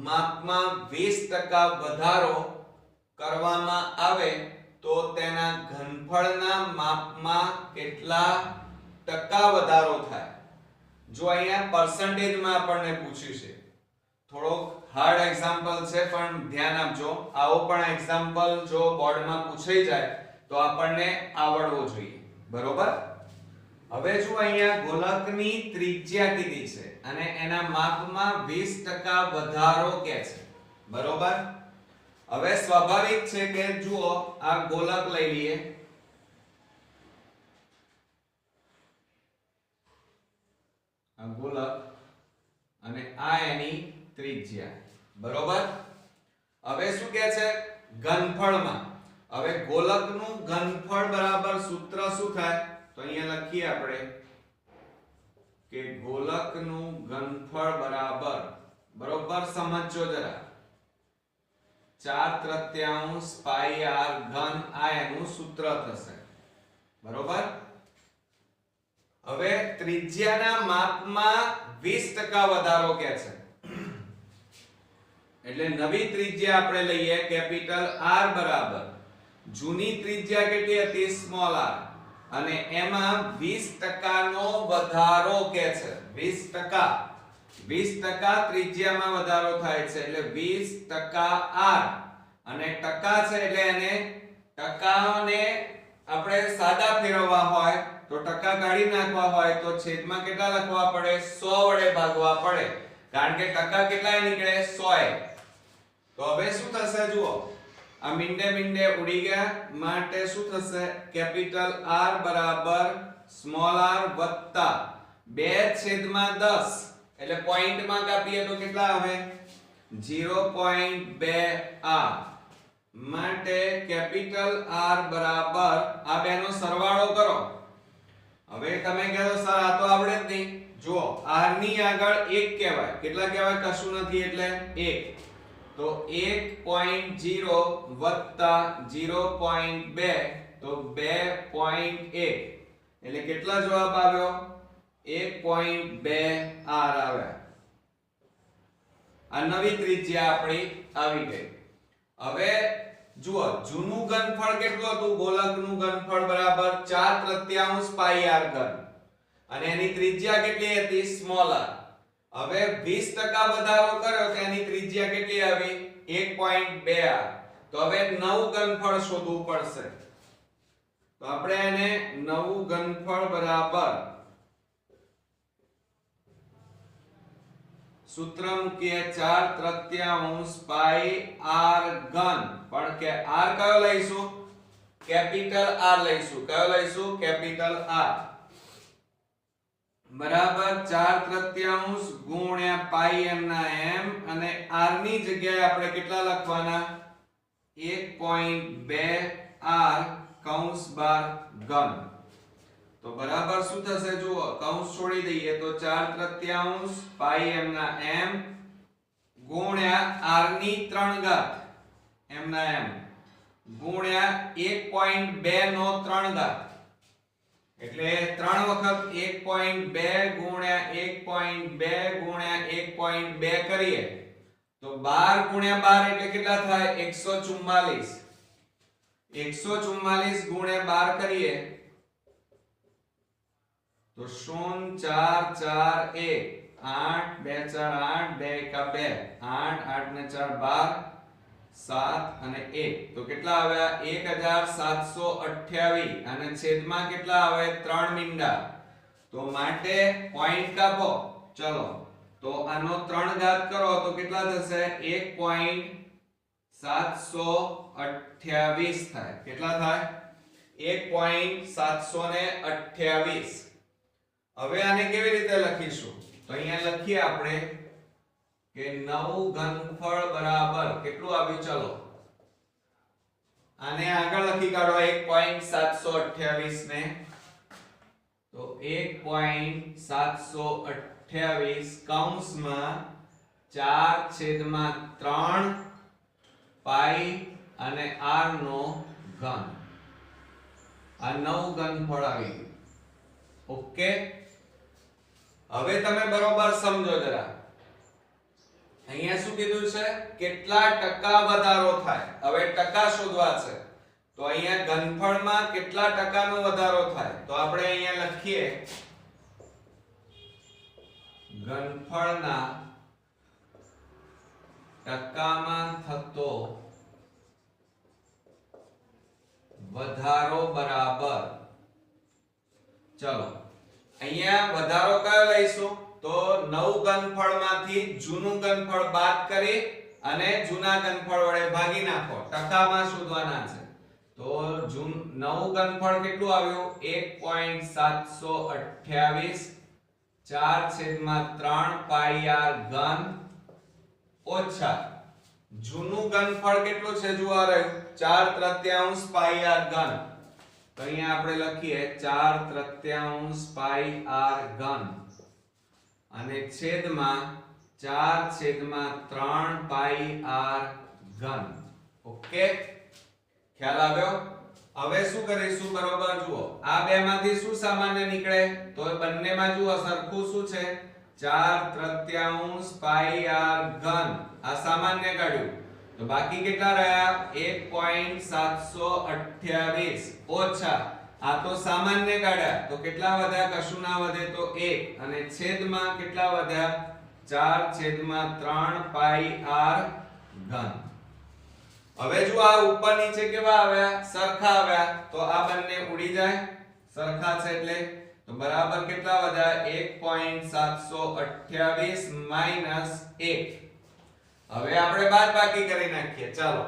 Speaker 1: માપમાં 20% વધારો કરવામાં આવે તો તેના ઘનફળના માપમાં કેટલા ટકા વધારો થાય. જો અહીંયા પર્સન્ટેજમાં આપણને પૂછ્યું છે, થોડોક હાર્ડ એક્ઝામ્પલ છે પણ ધ્યાન આપજો, આવો પણ એક્ઝામ્પલ જો બોર્ડમાં પૂછાઈ જાય તો આપણને આવડવો જોઈએ. બરોબર? હવે જો અહીંયા ગોલકની ત્રિજ્યા કીધી છે અને એના માપમાં 20% વધારો કે છે. બરોબર? હવે સ્વાભાવિક છે કે જુઓ આ ગોલક લઈ લઈએ, આ ગોલક અને આ એની ત્રિજ્યા. બરોબર? હવે શું કહે છે ઘનફળમાં. હવે ગોલકનું ઘનફળ બરાબર સૂત્ર શું થાય, તો અહીંયા લખીએ આપણે કે ગોલકનું ઘનફળ બરાબર, બરોબર સમજજો જરા, 4/3 પાઈ r ઘન, આ એનું સૂત્ર થશે. બરોબર? હવે ત્રિજ્યાના માપમાં 20% વધારો કે છે, એટલે નવી ત્રિજ્યા આપણે લઈએ કેપિટલ R બરાબર, જૂની ત્રિજ્યા કેટલી હતી સ્મોલ r, અને એમાં 20% નો વધારો કે છે. 20% ત્રિજ્યામાં વધારો થાય છે એટલે 20% r, અને ટકા છે એટલે એને ટકાને આપણે સાદા ફેરવવા હોય તો ટકા કાઢી નાખવા હોય તો છેદમાં કેટલા લખવા પડે 100 વડે ભાગવા પડે, કારણ કે ટકા કેટલા નીકળે 100. તો હવે શું થશે જુઓ, આ મીંડે મીંડે ઉડી ગયા, માટે શું થશે કેપિટલ R બરાબર સ્મોલ r વત્તા 2/10, એટલે પોઈન્ટમાં કાપીએ તો કેટલા આવે 0.2 r માટે કેપિટલ R બરાબર આ બેનો સરવાળો કરો. હવે તમે કહેજો સર આ તો આવડે જ નહીં. જુઓ r ની આગળ 1 કહેવાય. કેટલા કહેવાય? કશું નથી એટલે 1. તો 1.0 વત્તા 0.2 તો 2.1 એટલે કેટલા જવાબ આવ્યો 1.2 r આવ્યા. આ નવી ત્રિજ્યા આપણી આવી ગઈ. હવે જુઓ જૂનું ઘનફળ કેટલું હતું? ગોલકનું ઘનફળ બરાબર 4/3 પાઈ r ઘન અને એની ત્રિજ્યા કેટલી હતી? Small r. હવે 20% વધારો કર્યો તો એની ત્રિજ્યા કેટલી આવી? 1.2 r. તો હવે નવું ઘનફળ શોધવું પડશે. તો આપણે એને નવું ઘનફળ બરાબર સૂત્ર મૂકીએ 4/3 પાઈ r ઘન. પણ કે r કયો લઈશું? કેપિટલ R લઈશું. કયો લઈશું? કેપિટલ R બરાબર 4/3 ગુણ્યા પાઈ m ના m અને r ની જગ્યાએ આપણે કેટલા લખવાના? 1.2 r કૌંસ બાર ઘન. તો બરાબર શું થશે? જુઓ કૌંસ છોડી દઈએ તો 4/3 પાઈ m ના m ગુણ્યા r ની 3 ઘાત m ના m ગુણ્યા 1.2 નો 3 ઘાત એટલે 3 વખત 1.2 ગુણ્યા 1.2 ગુણ્યા 1.2 કરીએ તો 12 ગુણ્યા 12 એટલે કેટલા થાય? 144. 144 ગુણ્યા 12 કરીએ તો 0 4 4 1 8 2 4 8 2 1 2 8 8 ને 4 12 7 અને 1 તો કેટલા આવ્યા? 1728 અને છેદમાં કેટલા આવે? 3 મીંડા. તો માટે પોઈન્ટ કાપો. ચલો તો આનો 3 ઘાત કરો તો કેટલા થશે? 1.728 થાય. કેટલા થાય? 1.728. હવે આને કેવી રીતે લખીશું? તો અહીંયા લખીએ આપણે કે નવું ઘનફળ બરાબર કેટલું આવ્યું? ચલો આને આગળ લખી કાઢો 1.728 ને. તો 1.728 કૌંસમાં 4/3 પાઈ અને r નો ઘન. આ નવું ઘનફળ આવી ગયું. ઓકે. હવે તમે બરોબર સમજો જરા. અહીંયા શું કીધું છે? કેટલા ટકા વધારો થાય. હવે ટકા શોધવા છે. તો અહીંયા ઘનફળમાં કેટલા ટકાનો વધારો થાય? તો આપણે અહીંયા લખીએ ઘનફળના ટકામાં થતો વધારો બરાબર. ચલો અહીંયા વધારો કયો લઈશું? તો નવું ઘનફળમાંથી જૂનું ઘનફળ બાદ કરી અને જૂના ઘનફળ વડે ભાગી નાખો. ટકામાં શોધવાના છે. તો નવું ઘનફળ કેટલું આવ્યું? 1.728 4/3 પાઈ r ઘન ઓછા જૂનું ઘનફળ કેટલું છે? જુઓ રહ્યું 4/3 પાઈ r ઘન. તો અહીંયા આપણે લખીએ 4/3 પાઈ r ઘન અને છેદમાં 4/3 પાઈ r ઘન. ઓકે, ખ્યાલ આવ્યો? હવે શું કરીશું? બરોબર જુઓ આ બે માંથી શું સામાન્ય નીકળે? તો બંનેમાં જુઓ સરખું શું છે? 4/3 પાઈ r ઘન. આ સામાન્ય કાઢ્યું તો બાકી કેટલા રહ્યા? 1.728 ઓછા આ તો સામાન્ય કાઢ્યા તો કેટલા વધ્યા? કશું ના વધે તો 1 અને છેદમાં કેટલા વધ્યા? 4/3 પાઈ r ઘન. હવે જો આ ઉપર નીચે કેવા આવ્યા? સરખા આવ્યા. તો આ બંને ઉડી જાય. સરખા છે એટલે તો બરાબર કેટલા વધ્યા? 1.728 માઈનસ 1. હવે આપણે બાદબાકી કરી નાખીએ. ચાલો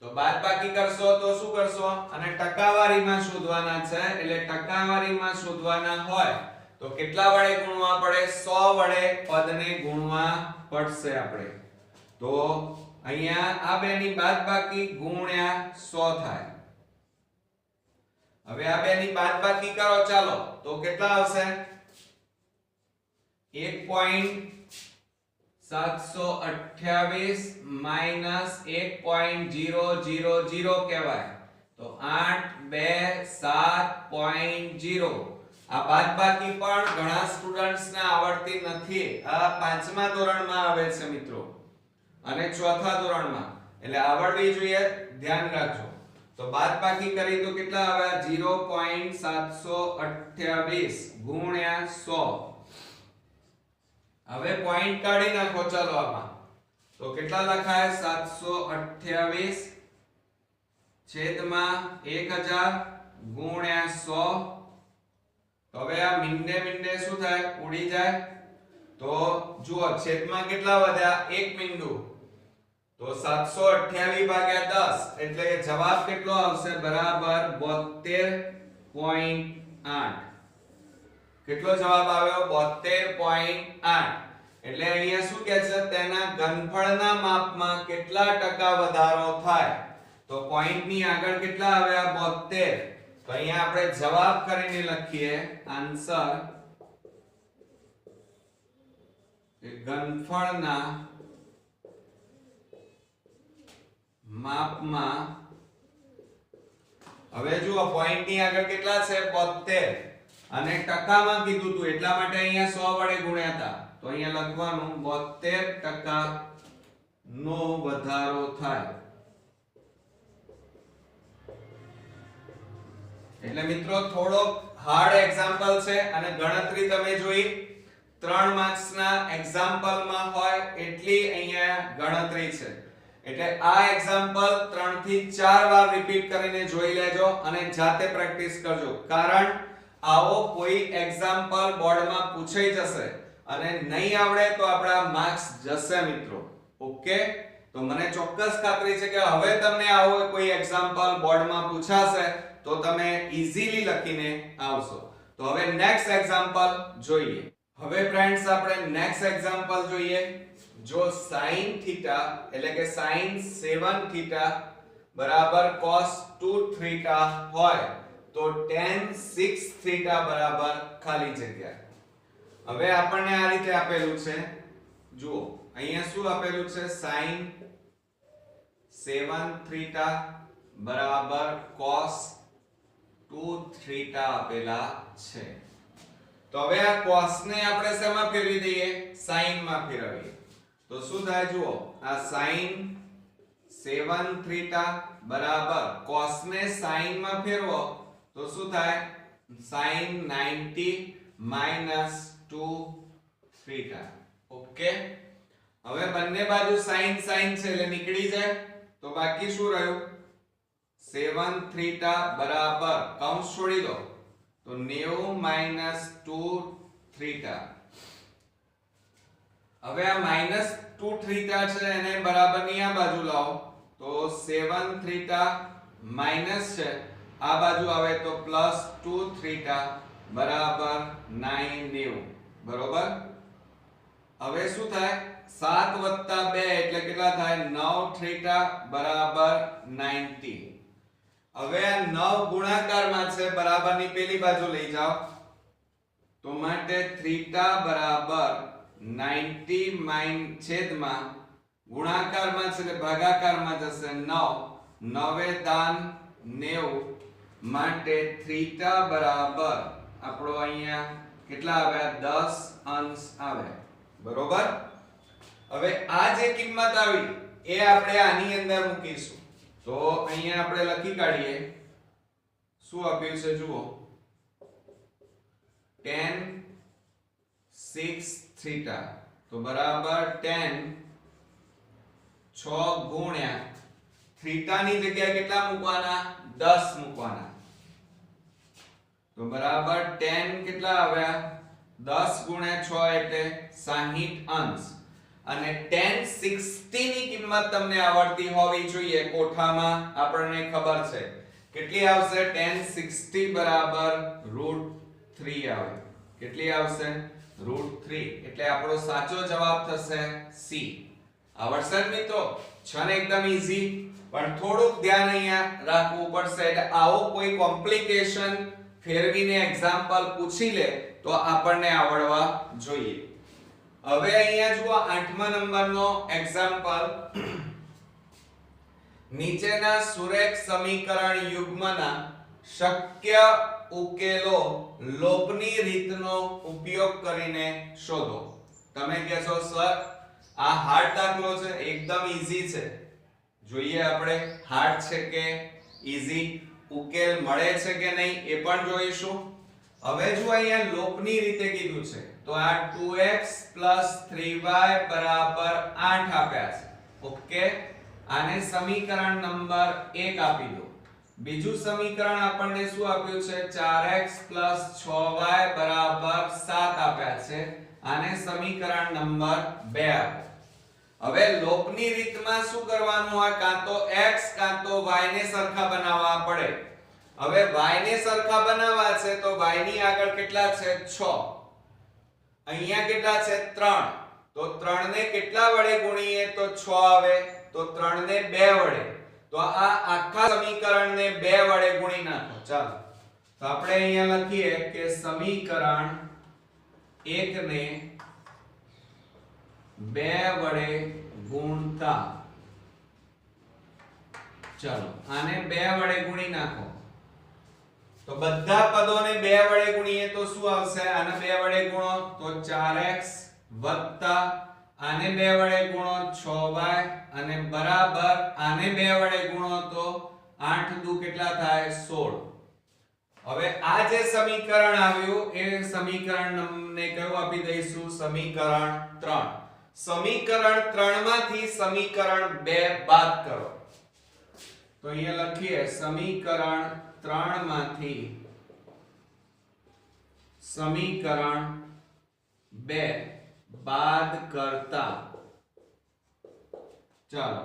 Speaker 1: તો બાદબાકી કરશો તો શું કરશો? અને ટકાવારીમાં શોધવાના છે એટલે ટકાવારીમાં શોધવાના હોય તો કેટલા વડે ગુણવા પડે? 100 વડે પદને ગુણવા પડશે આપણે. તો અહીંયા આ બેની બાદબાકી ગુણ્યા 100 થાય. હવે આ બેની બાદબાકી કરો ચાલો તો કેટલા આવશે? 1.728 માઈનસ 1.000 કહેવાય. તો 8 2 7.0. આ બાદબાકી પણ ઘણા સ્ટુડન્ટ્સ ને આવડતી નથી. આ 5મા ધોરણમાં આવે છે મિત્રો અને 4થા ધોરણમાં, એટલે આવડવી જોઈએ, ધ્યાન રાખજો. તો બાદબાકી કરી તો કેટલા આવ્યા? 0.728 ગુણ્યા 100. હવે પોઈન્ટ કાઢી નાખો ચાલો આમાં. તો કેટલા લખાય? 728 છેદમાં 1000 ગુણ્યા 100. તો હવે આ મીંડે શું થાય? ઉડી જાય. તો જુઓ છેદમાં કેટલા વધ્યા? 1 મીંડું. તો 728 ભાગ્યા 10 એટલે કે જવાબ કેટલો આવશે? બરાબર 72.8. કેટલો જવાબ આવ્યો? 72.8. એટલે અહીંયા શું કહે છે? તેના ઘનફળના માપમાં કેટલા ટકા વધારો થાય? તો પોઈન્ટ ની આગળ કેટલા આવ્યા? 72. તો અહીંયા આપણે જવાબ કરીને લખીએ આન્સર ઘનફળના માપમાં. હવે જુઓ પોઈન્ટ ની આગળ કેટલા છે? 72 અને ટકામાં કીધું હતું એટલા માટે અહીંયા 100 વડે ગુણ્યા હતા. તો અહીંયા લખવાનું 72% નો વધારો થાય. એટલે મિત્રો થોડો હાર્ડ એક્ઝામ્પલ છે અને ગણતરી તમે જોઈ 3 માર્ક્સ ના એક્ઝામ્પલ માં હોય એટલી અહીંયા ગણતરી છે. એટલે આ એક્ઝામ્પલ 3 થી 4 વાર રિપીટ કરીને જોઈ લેજો અને જાતે પ્રેક્ટિસ કરજો. કારણ આવો કોઈ એક્ઝામ્પલ બોર્ડમાં પૂછાઈ જશે અને નહીં આવડે તો આપણા માર્ક્સ જશે મિત્રો. ઓકે, તો મને ચોક્કસ ખાતરી છે કે હવે તમને આવો કોઈ એક્ઝામ્પલ બોર્ડમાં પૂછાશે તો તમે ઈઝીલી લખીને આવશો. તો હવે નેક્સ્ટ એક્ઝામ્પલ જોઈએ. હવે ફ્રેન્ડ્સ આપણે નેક્સ્ટ એક્ઝામ્પલ જોઈએ. જો sin થીટા એટલે કે sin 7 થીટા બરાબર cos 2 થીટા હોય તો tan 6 થીટા બરાબર ખાલી જગ્યા. હવે આપણને આ રીતે આપેલું છે. જુઓ અહીંયા શું આપેલું છે? sin 7 થીટા બરાબર cos 2 થીટા આપેલા છે. તો હવે આ cos ને આપણે શેમાં ફેરવી દઈએ? sin માં ફેરવીએ. તો શું થાય? જુઓ આ sin 7 થીટા બરાબર cos ને sin માં ફેરવો તો શું થાય? sin 90 minus 2 theta. ઓકે, હવે બંને બાજુ sin sin છે એટલે નીકળી જાય. તો બાકી શું રહ્યું? 7 થીટા બરાબર કૌંસ છોડી દો તો 90 minus 2 થીટા. હવે આ -2 થીટા છે એને બરાબરની આ બાજુ લાવો તો 7 થીટા માઈનસ છે આ બાજુ આવે તો +2 થીટા બરાબર 90. બરોબર. હવે શું થાય? 7 + 2 એટલે કેટલા થાય? 9 થીટા બરાબર 90. હવે આ 9 ગુણાકારમાં છે બરાબરની પેલી બાજુ લઈ જાઓ તો માટે થીટા બરાબર 90 માઈન છેદમાં ગુણાકારમાં છે એટલે ભાગાકારમાં જશે 9 9 દાન 90 માટે થીટા બરાબર આપણો અહીંયા કેટલા આવ્યા? 10 અંશ આવે. બરોબર. હવે આ જે કિંમત આવી એ આપણે આની અંદર મૂકીશું. તો અહીંયા આપણે લખી કાઢીએ શું આપ્યું છે જુઓ tan 6 થીટા તો બરાબર tan 6 ગુણ્યા થીટા ની જગ્યાએ કેટલા મૂકવાના? 10 મૂકવાના. તો બરાબર tan કેટલા આવ્યા? 10 ગુણ્યા 6 એટલે 60 અંશ. અને tan 60 ની કિંમત તમને આવડતી હોવી જોઈએ. કોઠામાં આપણને ખબર છે કેટલી આવશે? tan 60 બરાબર √3 આવે. કેટલી આવશે √3 એટલે આપણો સાચો જવાબ થશે C. આવડશે મિત્રો? છે ને એકદમ ઈઝી, પણ થોડુંક ધ્યાન અહીંયા રાખવું પડશે. એટલે આવો કોઈ કોમ્પ્લિકેશન ફેરવીને એક્ઝામ્પલ પૂછી લે તો આપણને આવડવા જોઈએ. હવે અહીંયા જુઓ 8મા નંબરનો એક્ઝામ્પલ. નીચેના સુરેખ સમીકરણ યુગ્મના શક્ય ઉકેલો લોપની રીતનો ઉપયોગ કરીને શોધો. તમે કહેશો સર આ હાર્ડ દાખલો છે, એકદમ ઈઝી છે. જોઈએ આપણે હાર્ડ છે કે ઈઝી, ઉકેલ મળે છે કે નહીં એ પણ જોઈશું. હવે જો અહીંયા લોપની રીતે કીધું છે તો આ 2x 3y 8 આપ્યા છે. ઓકે, આને સમીકરણ નંબર 1 આપી દો. બીજું સમીકરણ આપણને શું આપ્યું છે 4x 6y 7 આપ્યા છે. આને સમીકરણ નંબર 2 આપો. હવે લોપની રીતમાં શું કરવાનું, આ કાં તો x કાં તો y ને સરખા બનાવવા પડે. હવે y ને સરખા બનાવવા છે તો y ની આગળ કેટલા છે 6, અહીંયા કેટલા છે 3, તો 3 ને કેટલા વડે ગુણીએ તો 6 આવે, તો 3 ને 2 વડે, તો આ આખા સમીકરણને 2 વડે ગુણી નાખો. ચાલો તો આપણે અહીંયા લખીએ કે સમીકરણ 1 ને 2 વડે ગુણતા, ચાલો આને 2 વડે ગુણી નાખો તો બધા પદોને 2 વડે ગુણીએ તો શું આવશે, આને 2 વડે ગુણો તો 4x વત્તા આને 2 વડે ગુણો 6y અને બરાબર આને 2 વડે ગુણો તો 8 દુ કેટલા થાય 16. હવે આ જે સમીકરણ આવ્યું એ સમીકરણને કયું આપી દઈશું સમીકરણ 3. સમીકરણ 3 માંથી સમીકરણ 2 બાદ કરો તો અહીંયા લખીએ સમીકરણ 3 માંથી સમીકરણ 2 બાદ કરતા, ચાલો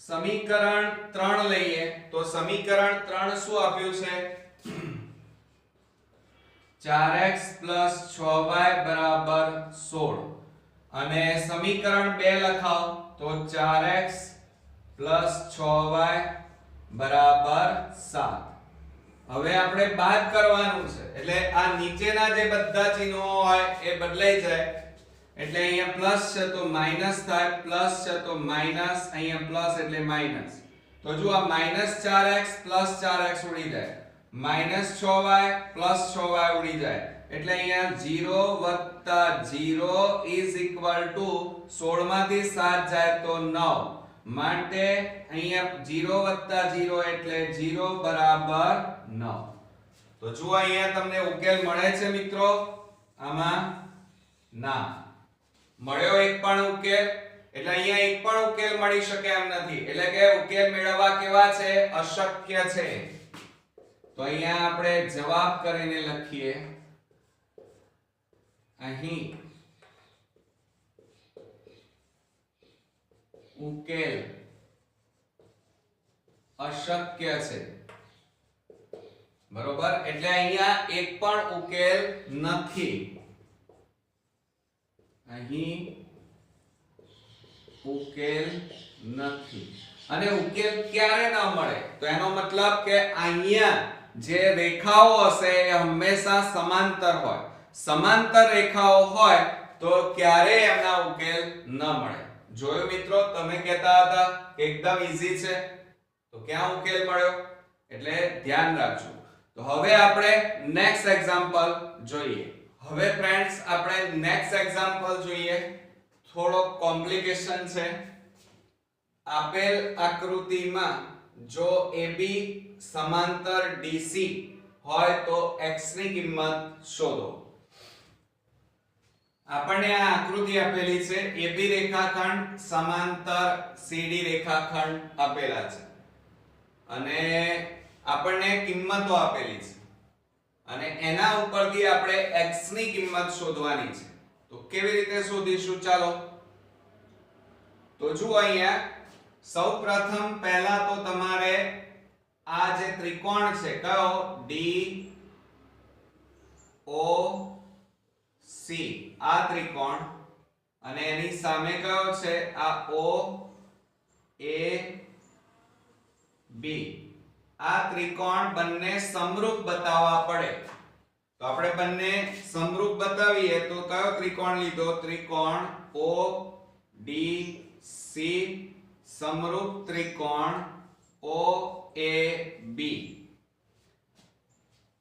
Speaker 1: સમીકરણ 3 લઈએ તો સમીકરણ 3 શું આપ્યું છે 4x 6y 16 અને સમીકરણ 2 લખાઓ તો 4x 6y 7. હવે આપણે બાદ કરવાનું છે એટલે આ નીચેના જે બધા ચિહ્નો હોય એ બદલાઈ જાય. એટલે અહીંયા પ્લસ છે તો માઈનસ થાય, પ્લસ છે તો માઈનસ, અહીંયા પ્લસ એટલે માઈનસ. તો જો આ -4x 4x ઉડી જાય, -6y 6y ઉડી જાય, એટલે અહીંયા 0 0 16 માંથી 7 જાય તો 9, માટે અહીંયા 0 0 એટલે 0 બરાબર 9. તો જો અહીંયા તમને ઉકેલ મળે છે મિત્રો, આમાં ના મળ્યો એક પણ ઉકેલ, એટલે અહીંયા એક પણ ઉકેલ મળી શકે એમ નથી, એટલે કે ઉકેલ મેળવવા કેવા છે અશક્ય છે. તો અહીંયા આપણે જવાબ કરીને લખીએ અહીં ઉકેલ અશક્ય છે, બરોબર. એટલે અહીંયા એક પણ ઉકેલ નથી, અહીં ઉકેલ નથી. અને ઉકેલ ક્યારે ન મળે તો એનો મતલબ કે અહીંયા જે રેખાઓ હશે એ હંમેશા સમાંતર હોય. સમાંતર રેખાઓ હોય તો ક્યારે એમના ઉકેલ ન મળે. જોયું મિત્રો, તમે કહેતા હતા કે એકદમ ઈઝી છે, તો ક્યાં ઉકેલ મળ્યો, એટલે ધ્યાન રાખજો. તો હવે આપણે નેક્સ્ટ એક્ઝામ્પલ જોઈએ. હવે ફ્રેન્ડ્સ આપણે નેક્સ્ટ એક્ઝામ્પલ જોઈએ, થોડો કોમ્પ્લિકેશન છે. આપેલ આકૃતિમાં જો AB સમાંતર DC હોય તો x ની કિંમત શોધો. આપણને આ આકૃતિ આપેલી છે, AB રેખાખંડ સમાંતર CD રેખાખંડ આપેલા છે અને આપણને કિંમતો આપેલી છે અને એના ઉપરથી આપણે x ની કિંમત શોધવાની છે. તો કેવી રીતે શોધીશું, ચાલો તો જુઓ અહીંયા સૌપ્રથમ પહેલા તો તમારે આ જે ત્રિકોણ છે કયો DOA આ ત્રિકોણ અને એની સામે કયો છે આ O A B આ ત્રિકોણ બંને સમરૂપ બતાવવા પડે તો આપણે બંને સમરૂપ બતાવીએ તો કયો ત્રિકોણ લીધો ત્રિકોણ O D C સમરૂપ ત્રિકોણ OAB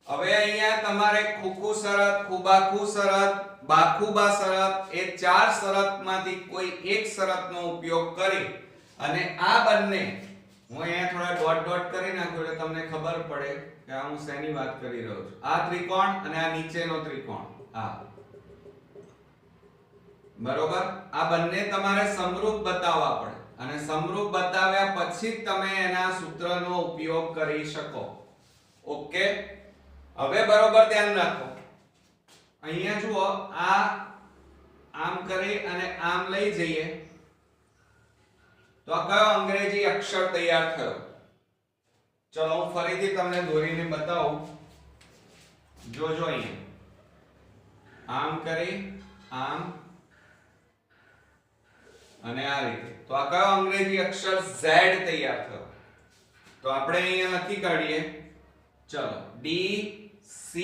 Speaker 1: હવે અહીંયા તમારે ખુખુ શરત ખુબાખુ શરત બાખુબા શરત એ ચાર શરતમાંથી કોઈ એક શરતનો ઉપયોગ કરી અને આ બંને હું અહીંયા થોડા ડોટ ડોટ કરી નાખું એટલે તમને ખબર પડે કે હું શેની વાત કરી રહ્યો છું આ ત્રિકોણ અને આ નીચેનો ત્રિકોણ આ બરોબર આ બંને તમારે સમરૂપ બતાવવા પડે અને સમરૂપ બતાવ્યા પછી તમે એના સૂત્રનો ઉપયોગ કરી શકો ઓકે હવે બરોબર ધ્યાન રાખો અહીંયા જુઓ આ આમ કરી અને આમ લઈ જઈએ તો આ કયો અંગ્રેજી અક્ષર તૈયાર થયો ચલો હું ફરીથી તમને દોરીને બતાવું જોજો અહીંયા આમ કરી આમ અને આ રીતે તો આ કયો અંગ્રેજી અક્ષર Z તૈયાર થયો તો આપણે અહીંયા લખી કાઢીએ ચલો D C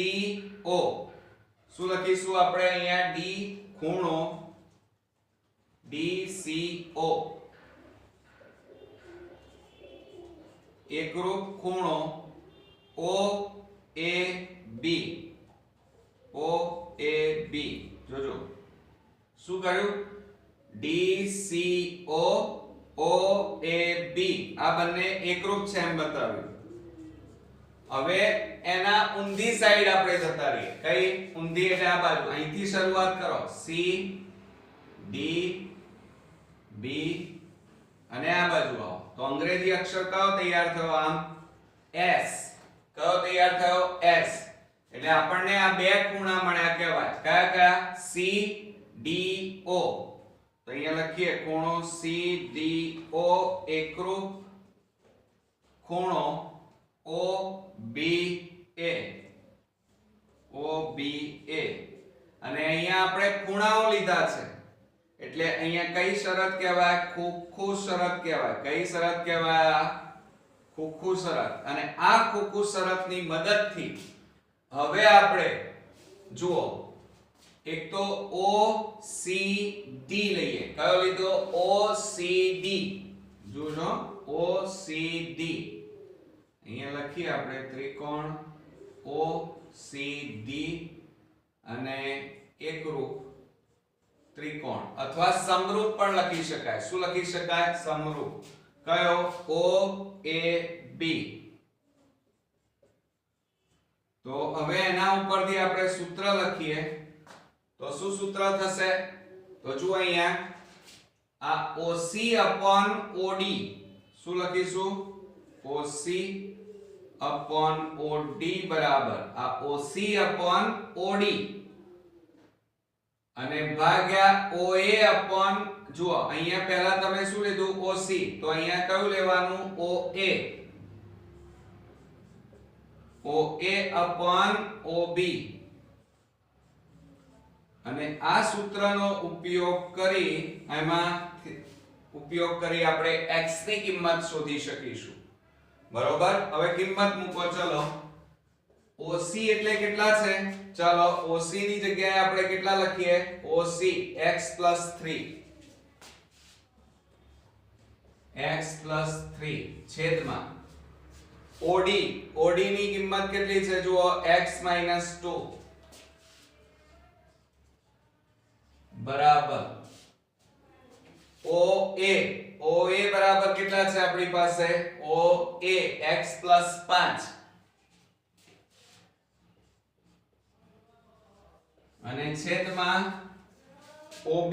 Speaker 1: O શું લખીશું આપણે અહીંયા D ખૂણો D C O એકરૂપ ખૂણો O A B જોજો શું કહ્યું DCO OAB આ બંને એકરૂપ છે એમ બતાવ્યું હવે એના ઊંધી સાઈડ આપણે જતા રહીએ કઈ ઊંધી એટલે આ બાજુ અહીંથી શરૂઆત કરો C D B અને આ બાજુ આવો તો અંગ્રેજી અક્ષર કયો તૈયાર થયો આમ S કયો તૈયાર થયો S એટલે આપણને આ બે ખૂણા મળ્યા કહેવાય કયા કયા C D O તો અહીંયા લખીએ ખૂણો CDO એકરૂપ ખૂણો OBA અને અહીંયા આપણે ખૂણાઓ લીધા છે એટલે અહીંયા કઈ શરત કહેવાય ખુખુ શરત કહેવાય કઈ શરત કહેવાય ખુખુ શરત અને આ ખુખુ શરતની મદદથી હવે આપણે જુઓ એક તો OCD લઈએ કયો લીધો OCD જોજો OCD અહીંયા લખીએ આપણે ત્રિકોણ OCD અને એકરૂપ ત્રિકોણ અથવા સમરૂપ પણ લખી શકાય શું લખી શકાય સમરૂપ કયો OAB તો હવે એના ઉપરથી આપણે સૂત્ર લખીએ તો શું સૂત્ર થશે તો જુઓ અહીંયા આ OC upon OD શું લખીશું OC upon OD બરાબર આ OC upon OD અને ભાગ્યા OA upon જુઓ અહીંયા પહેલા તમે શું લીધું OC તો અહીંયા કયું લેવાનું OA upon OB અને આ સૂત્રનો ઉપયોગ કરી આપણે x ની કિંમત શોધી શકીશું બરોબર હવે કિંમત મૂકો ચલો OC એટલે કેટલા છે ચલો OC ની જગ્યાએ આપણે કેટલા લખીએ OC x+3 છેદમાં OD ની કિંમત કેટલી છે જુઓ x-2 બરાબર OA બરાબર કેટલા છે આપણી પાસે OA x+5 અને છેદમાં OB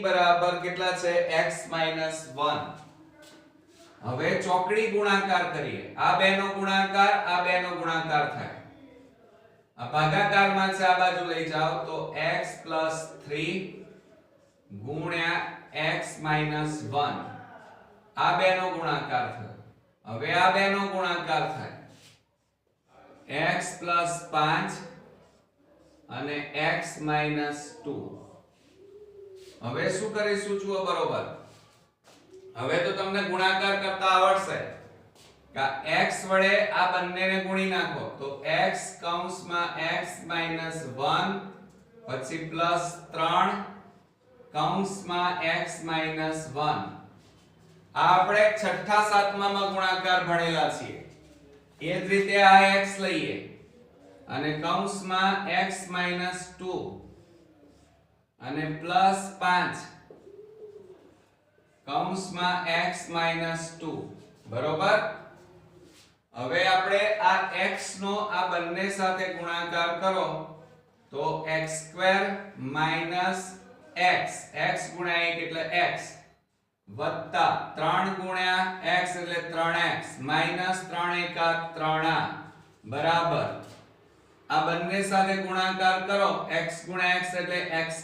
Speaker 1: બરાબર કેટલા છે x-1 હવે ચોકડી ગુણાકાર કરીએ આ બેનો ગુણાકાર થાય આ ભાગાકારમાં છે આ બાજુ લઈ જાઓ તો x+3 ગુણ્યા x-1 આ બેનો ગુણાકાર થયો હવે આ બેનો ગુણાકાર થાય x+5 અને x - 2. હવે શું કરીશું જુઓ બરોબર. હવે તો તમને ગુણાકાર કરતા આવડશે કે x વડે આ બંનેને ગુણી નાખો તો x કૌંસમાં x - 1 પછી +3 કૌંસમાં x - 1. આ આપણે છઠ્ઠા સાતમામાં ગુણાકાર ભણેલા છીએ. એ જ રીતે આ x લઈએ અને કૌંસમાં x - 2 અને +5 કૌંસમાં x - 2. બરોબર. હવે આપણે આ x નો આ બંને સાથે ગુણાકાર કરો તો x² - x ગુણ્યા 1 એટલે x વત્તા 3 ગુણ્યા x એટલે 3x માઈનસ 3 * 1 3a બરાબર. આ બંને સાથે ગુણાકાર કરો x ગુણ્યા x એટલે x²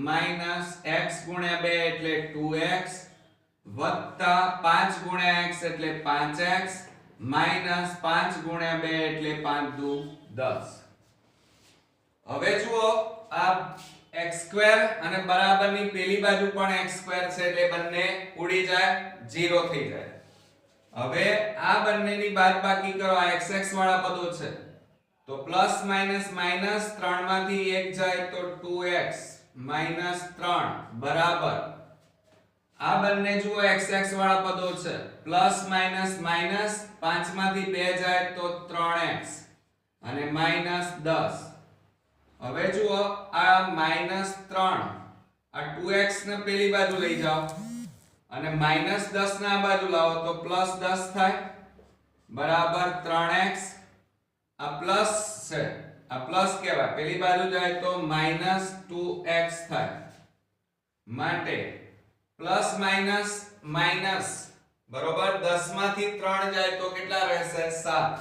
Speaker 1: માઈનસ x ગુણ્યા 2 એટલે 2x વત્તા 5 ગુણ્યા x એટલે 5x માઈનસ 5 ગુણ્યા 2 એટલે 5 દુ 10. હવે જુઓ આ x² અને બરાબરની પેલી બાજુ પણ x² છે એટલે બંને ઉડી જાય 0 થઈ જાય. હવે આ બંનેની બાદબાકી કરો આ xx વાળા પદો છે તો પ્લસ માઈનસ માઈનસ 3 માંથી 1 જાય તો 2x માઈનસ 3 બરાબર. આ બંને જુઓ xx વાળા પદો છે પ્લસ માઈનસ માઈનસ 5 માંથી 2 જાય તો 3x અને માઈનસ 10. હવે જુઓ આ -3 આ 2x ને પેલી બાજુ લઈ જાઓ અને -10 ને આ બાજુ લાવો તો +10 થાય બરાબર 3x. આ પ્લસ છે આ પ્લસ કહેવાય પેલી બાજુ જાય તો -2x થાય માટે પ્લસ માઈનસ માઈનસ બરોબર 10 માંથી 3 જાય તો કેટલા રહેશે 7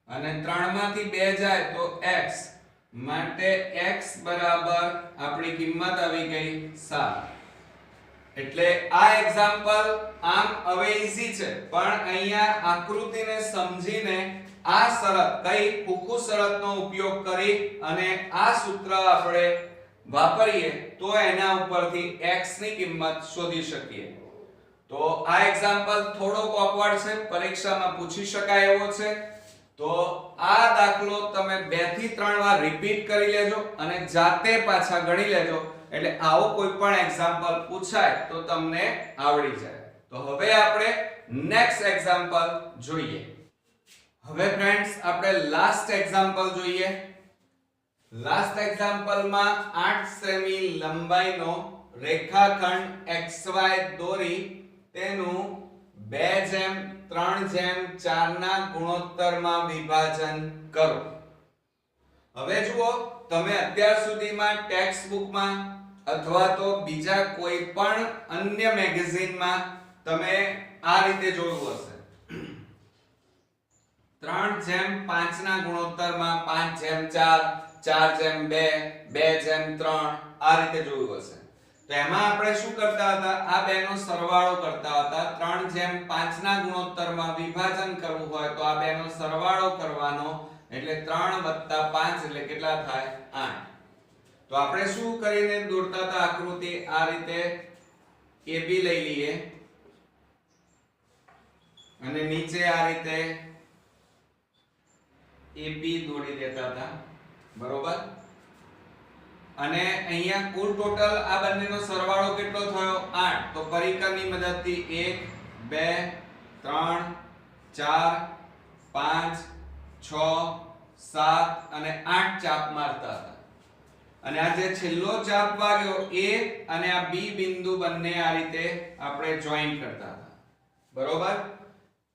Speaker 1: અને 3 માંથી 2 જાય તો x માટે x બરાબર આપણી કિંમત આવી ગઈ 7. એટલે આ એક્ઝામ્પલ આમ હવે ઈઝી છે પણ અહીંયા આકૃતિને સમજીને આ શરત કઈ કુકુ શરતનો ઉપયોગ કરી અને આ સૂત્ર આપણે વાપરીએ તો એના ઉપરથી x ની કિંમત શોધી શકીએ. તો આ એક્ઝામ્પલ થોડો ઓકવર્ડ છે પરીક્ષામાં પૂછી શકાય એવો છે. તો આ દાખલો તમે 2 થી 3 વાર રિપીટ કરી લેજો અને જાતે પાછા ગણી લેજો એટલે આવો કોઈ પણ એક્ઝામ્પલ પૂછાય તો તમને આવડી જાય. તો હવે આપણે નેક્સ્ટ એક્ઝામ્પલ જોઈએ. હવે ફ્રેન્ડ્સ આપણે લાસ્ટ એક્ઝામ્પલ જોઈએ. લાસ્ટ એક્ઝામ્પલમાં 8 સેમી લંબાઈનો રેખાખંડ xy દોરી તેનું 2:3:4 ના ગુણોત્તરમાં વિભાજન કરો. હવે જુઓ તમે અત્યાર સુધીમાં ટેક્સ્ટ બુકમાં અથવા તો બીજા કોઈ પણ અન્ય મેગેઝિનમાં તમે આ રીતે જોયું હશે 3:5 ના ગુણોત્તરમાં 5:4 4:2 2:3 આ રીતે જોયું હશે. તો એમાં આપણે શું કરતા હતા આ બેનો સરવાળો કરતા હતા. 3:5 ના ગુણોત્તરમાં વિભાજન કરવું હોય તો આ બેનો સરવાળો કરવાનો એટલે 3 + 5 એટલે કેટલા થાય 8. તો આપણે શું કરીને દોરતા હતા આકૃતિ આ રીતે AB લઈ લઈએ અને નીચે આ રીતે AB દોરી દેતા હતા બરોબર. અને અહીંયા કુલ ટોટલ આ બંનેનો સરવાળો કેટલો થયો 8. તો પરિકરની મદદથી 1 2 3 4 5 6 7 અને 8 ચાપ મારતા હતા. અને આ જે છેલ્લો ચાપ વાગ્યો A અને આ B બિંદુ બંને આ રીતે આપણે જોઈન કરતા હતા બરોબર.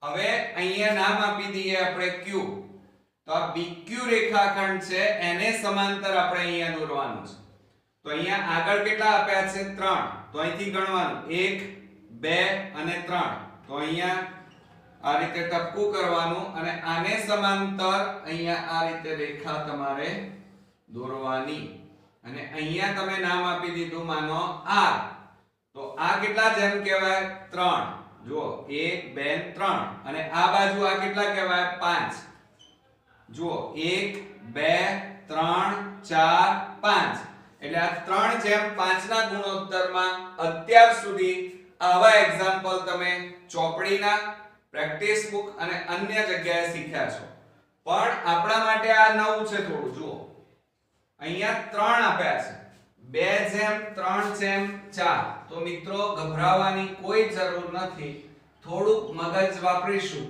Speaker 1: હવે અહીંયા નામ આપી દઈએ આપણે Q. તો આ BQ રેખાખંડ છે એને સમાંતર આપણે અહીંયા દોરવાનું છે. તો અહીંયા આગળ કેટલા આપ્યા છે 3. તો અહીંથી ગણવાનું 1 2 અને 3. તો અહીંયા આ રીતે ટપકું કરવાનું અને આને સમાંતર અહીંયા આ રીતે રેખા તમારે દોરવાની અને અહીંયા તમે નામ આપી દીધું માનો R. તો આ કેટલા જેમ કહેવાય 3. જુઓ 1 2 3 અને આ બાજુ આ કેટલા કહેવાય 5. જુઓ 1 2 3 4 5 એટલે આ 3:5 ના ગુણોત્તરમાં અત્યાર સુધી આવા એક્ઝામ્પલ તમે ચોપડીના પ્રેક્ટિસ બુક અને અન્ય જગ્યાએ શીખ્યા છો, પણ આપણા માટે આ નવું છે થોડું. જુઓ અહીંયા 3 આપ્યા છે, 2:3:4. તો મિત્રો ગભરાવાની કોઈ જરૂર નથી, થોડુંક મગજ વાપરીશું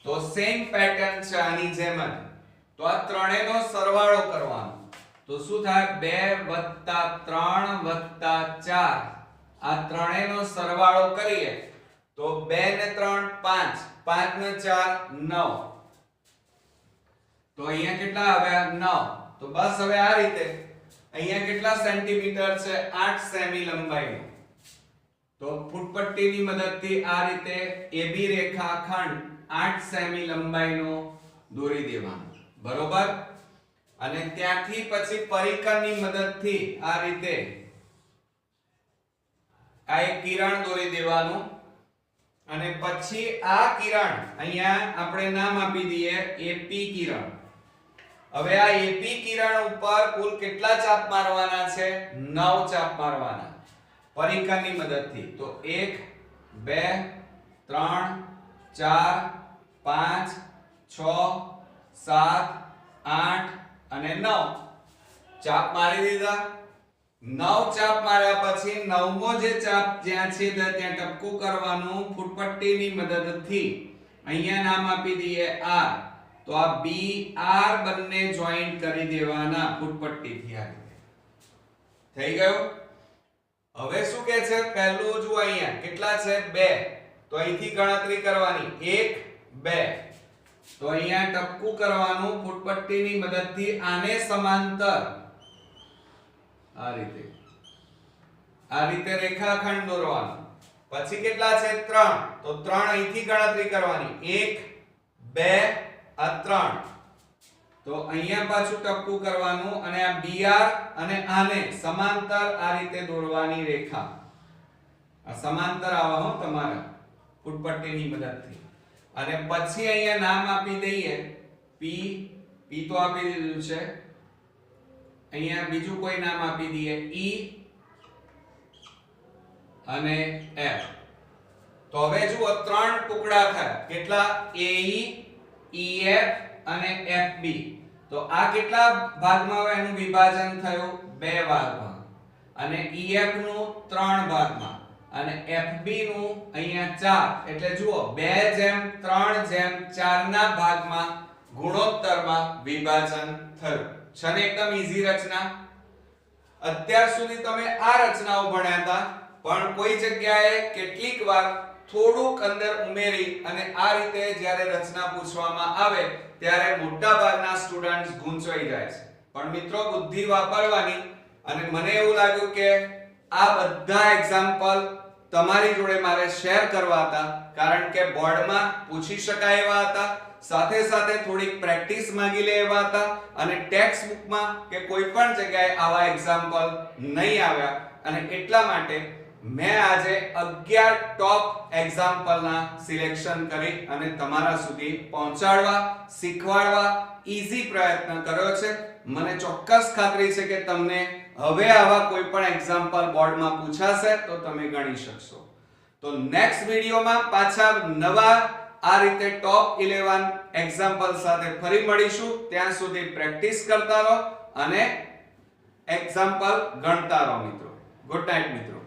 Speaker 1: તો સેમ પેટર્ન છે આની જેમ જ. તો આ ત્રણેયનો સરવાળો કરવાનો, તો શું થાય 2 + 3 + 4. આ ત્રણેયનો સરવાળો કરીએ તો 2 ને 3 5, 5 ને 4 9. તો અહીંયા કેટલા આવ્યા 9. તો બસ હવે આ રીતે અહીંયા કેટલા સેન્ટીમીટર છે 8 સેમી લંબાઈનો. તો ફૂટપટ્ટીની મદદથી આ રીતે AB રેખાખંડ 8 સેમી લંબાઈનો દોરી દેવાનો, બરોબર. અને ત્યાંથી પછી પરિકરની મદદથી આ રીતે આ એક કિરણ દોરી દેવાનું, અને પછી આ કિરણ અહીંયા આપણે નામ આપી દઈએ AP કિરણ. હવે આ AP કિરણ ઉપર કુલ કેટલા ચાપ મારવાના છે 9 ચાપ મારવાના પરિકરની મદદથી. તો 1 2 3 4 5 6 7 8 અને 9 ચાપ મારી દીધા. 9 ચાપ માર્યા પછી નવમો જે ચાપ જ્યાં છે ત્યાં ટપકું કરવાનું ફૂટપટ્ટીની મદદથી. અહીંયા નામ આપી દઈએ R. તો આ B R બંને જોઈન્ટ કરી દેવાના ફૂટપટ્ટીથી. આ રીતે થઈ ગયું. હવે શું કહે છે પહેલું જુઓ અહીંયા કેટલા છે 2. તો અહીંથી ગણતરી કરવાની 1 2. તો અહીંયા ટપકું કરવાનું ફૂટપટ્ટીની મદદથી આને સમાંતર આ રીતે રેખાખંડ દોરવાનો. પછી કેટલા છે 3. તો 3 અહીંથી ગણતરી કરવાની 1 2 આ 3. તો અહીંયા પાછું ટપકું કરવાનું અને આ BR અને આને સમાંતર આ રીતે દોરવાની રેખા. આ સમાંતર આવા હો તમારે ફૂટપટ્ટીની મદદથી. અને પછી અહીંયા નામ આપી દઈએ P. P તો આપી દીધું છે. અહીંયા બીજું કોઈ નામ આપી દઈએ E અને F. તો હવે જુઓ 3 ટુકડા થયા. કેટલા AE EF અને FB. તો આ કેટલા ભાગમાં હવે એનું વિભાજન થયું 2 ભાગમાં, અને EF નું 3 ભાગમાં, અને FB નું અહીંયા 4. એટલે જુઓ 2:3:4 ના ભાગમાં ગુણોત્તરમાં વિભાજન થયું છે ને. એકદમ ઈઝી રચના. અત્યાર સુધી તમે આ રચનાઓ ભણ્યા હતા, પણ કોઈ જગ્યાએ કેટલીક વાર થોડુંક અંદર ઉમેરી અને આ રીતે જ્યારે રચના પૂછવામાં આવે ત્યારે મોટા ભાગના સ્ટુડન્ટ્સ ગૂંચવાઈ જાય છે. પણ મિત્રો બુદ્ધિ વાપરવાની. અને મને એવું લાગ્યું કે આ બધા એક્ઝામ્પલ તમારી જોડે મારે શેર કરવા હતા, કારણ કે બોર્ડમાં પૂછી શકાય એવા હતા, સાથે સાથે થોડીક પ્રેક્ટિસ માંગી લે એવા હતા, અને ટેક્સ્ટ બુકમાં કે કોઈ પણ જગ્યાએ આવા એક્ઝામ્પલ નહીં આવ્યા. અને એટલા માટે મેં આજે 11 ટોપ એક્ઝામ્પલના સિલેક્શન કરી અને તમારા સુધી પહોંચાડવા, શીખવાડવા ઈઝી પ્રયત્ન કર્યો છે. મને ચોક્કસ ખાતરી છે કે તમને હવે આવા કોઈ પણ એક્ઝામ્પલ બોર્ડમાં પૂછાશે તો તમે ગણી શકશો. તો નેક્સ્ટ વિડિયોમાં પાછા નવા આ રીતે ટોપ 11 એક્ઝામ્પલ સાથે ફરી મળીશું. ત્યાં સુધી પ્રેક્ટિસ કરતા રહો અને એક્ઝામ્પલ ગણતા રહો મિત્રો. ગુડ નાઈટ મિત્રો.